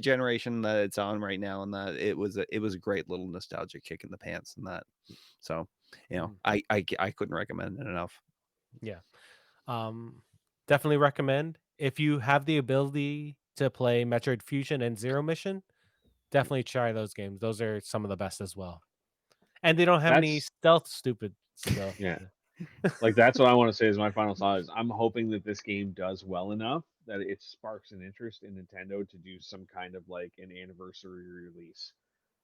generation that it's on right now, and that it was a great little nostalgic kick in the pants and that. So Mhm. I couldn't recommend it enough. Yeah. Um, definitely recommend if you have the ability to play Metroid Fusion and Zero Mission. Definitely try those games. Those are some of the best as well. And they don't have any That's stealth stupid stuff. yeah. Like that's what I want to say is my final thought is I'm hoping that this game does well enough that it sparks an interest in Nintendo to do some kind of like an anniversary release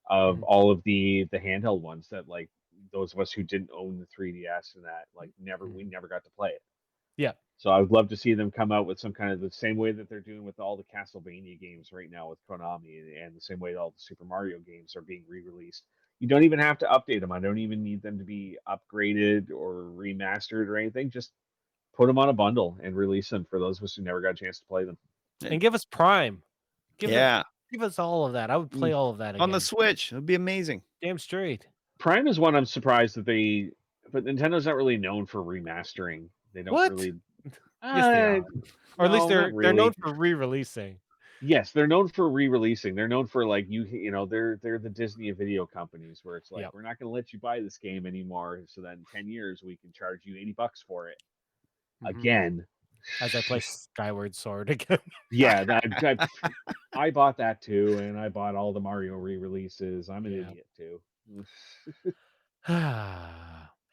of Mhm, all of the handheld ones that like those of us who didn't own the 3DS and that like we mhm. never got to play it. Yeah. So I would love to see them come out with some kind of the same way that they're doing with all the Castlevania games right now with Konami, and the same way that all the Super Mario games are being re-released. You don't even have to update them. I don't even need them to be upgraded or remastered or anything. Just put them on a bundle and release them for those of us who never got a chance to play them. And give us Prime. Give it Yeah, give us all of that. I would play Mm. all of that on the again. Switch, it'd be amazing. Damn straight. Prime is one I'm surprised that but Nintendo's not really known for remastering. They don't What? really. Yes, they Uh, are. Or at least no, not they're known really. for re-releasing. Yes, they're known for re-releasing. They're known for like they're the Disney of video companies where it's like Yep. we're not going to let you buy this game anymore, so that in 10 years we can charge you $80 for it Hmm. again. As I play Skyward Sword again. Yeah, I bought that too, and I bought all the Mario re-releases. I'm an Yeah. idiot too.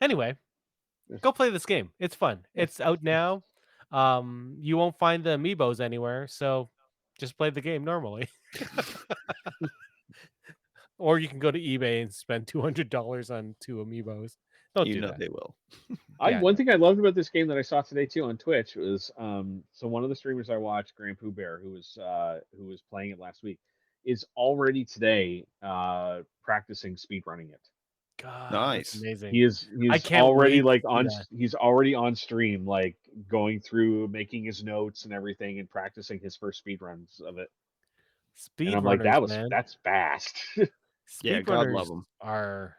Anyway, go play this game. It's fun. It's out now. You won't find the amiibos anywhere, so just play the game normally. Or you can go to eBay and spend $200 on 2 amiibos. Don't You do know that. they will. I Yeah, One no. thing I loved about this game that I saw today too on Twitch was so one of the streamers I watched, Grand Pooh Bear, who was playing it last week, is already today practicing speedrunning it. God, that's Nice. amazing. I He's can't already wait to like see that. he's already on stream like going through making his notes and everything and practicing his first speedruns of it. And I'm like Speedrunners, man. that's fast. Yeah, God Speedrunners love them. are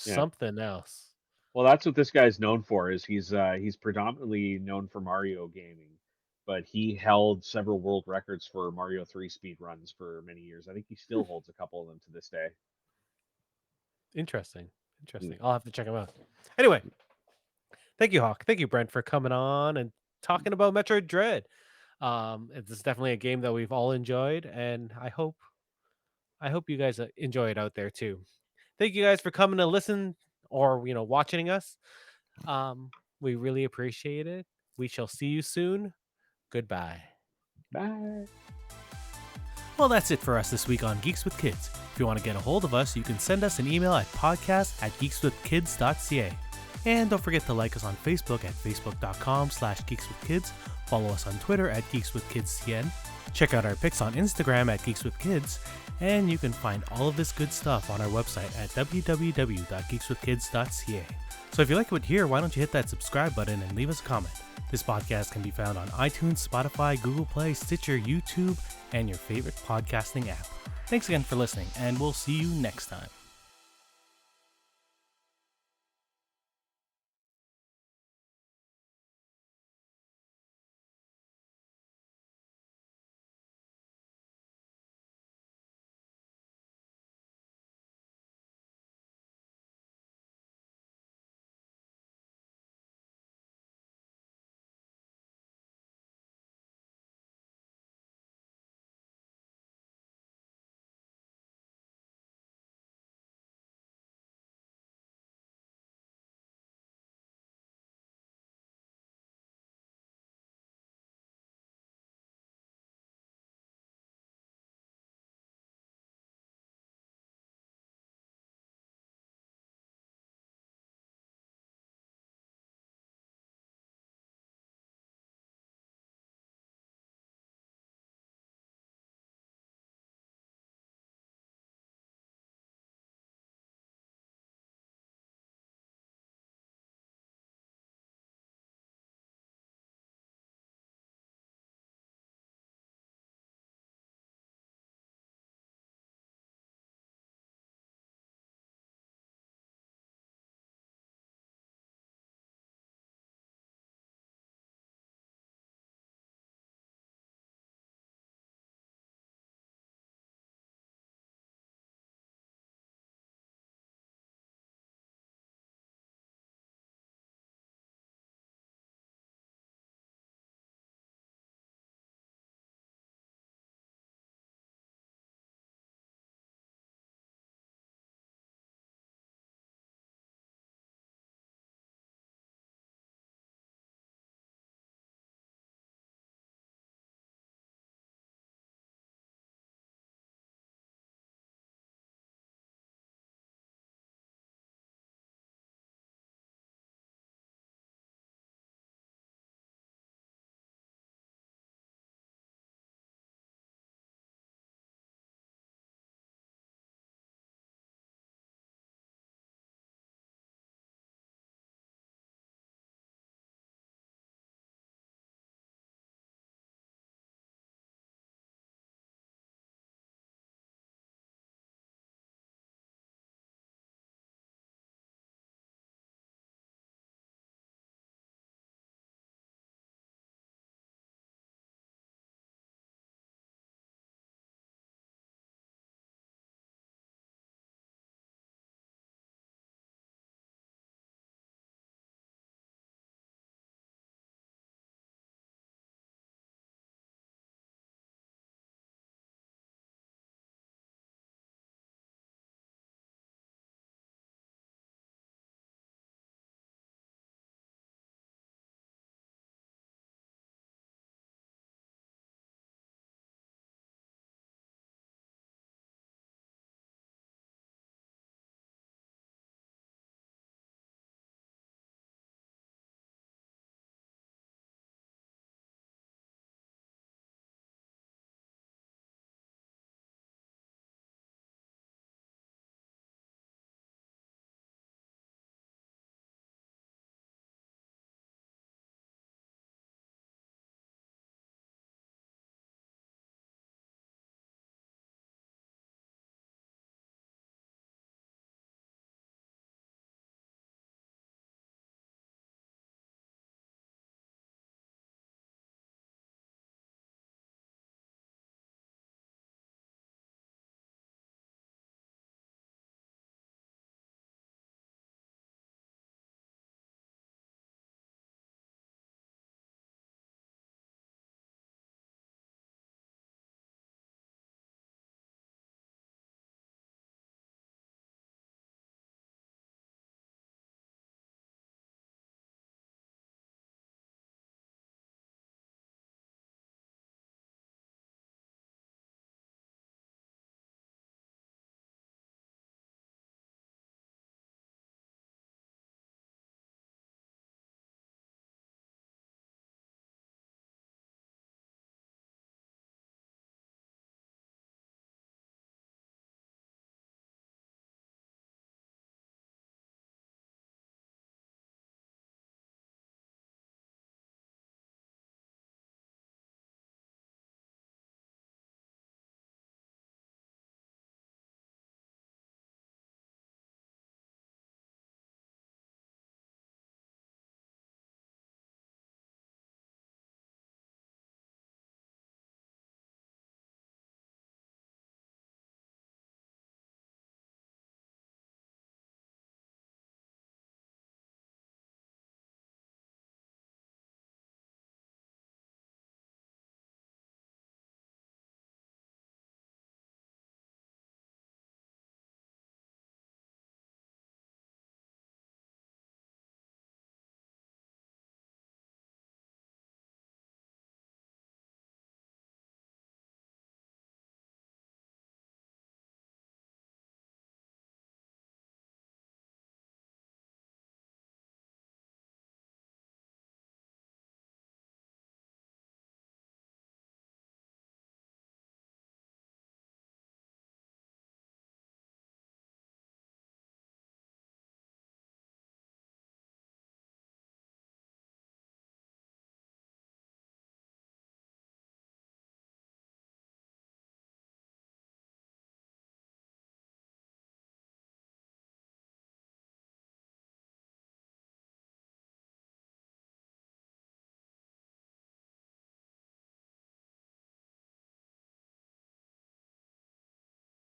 Yeah. something else. Well, that's what this guy's known for is he's predominantly known for Mario gaming, but he held several world records for Mario 3 speedruns for many years. I think he still holds a couple of them to this day. Interesting. Mm. Interesting. I'll have to check them out. Anyway, thank you, Hawk. Thank you, Brent, for coming on and talking about Metroid Dread. It's definitely a game that we've all enjoyed, and I hope you guys enjoy it out there too. Thank you guys for coming to listen or watching us. We really appreciate it. We shall see you soon. Goodbye. Bye. Well, that's it for us this week on Geeks with Kids. If you want to get a hold of us, you can send us an email at podcast@geekswithkids.ca. And don't forget to like us on Facebook at facebook.com/geekswithkids. Follow us on Twitter at geekswithkidscn. Check out our pics on Instagram at geekswithkids. And you can find all of this good stuff on our website at www.geekswithkids.ca. So if you like what you hear, why don't you hit that subscribe button and leave us a comment. This podcast can be found on iTunes, Spotify, Google Play, Stitcher, YouTube, and your favorite podcasting app. Thanks again for listening, and we'll see you next time.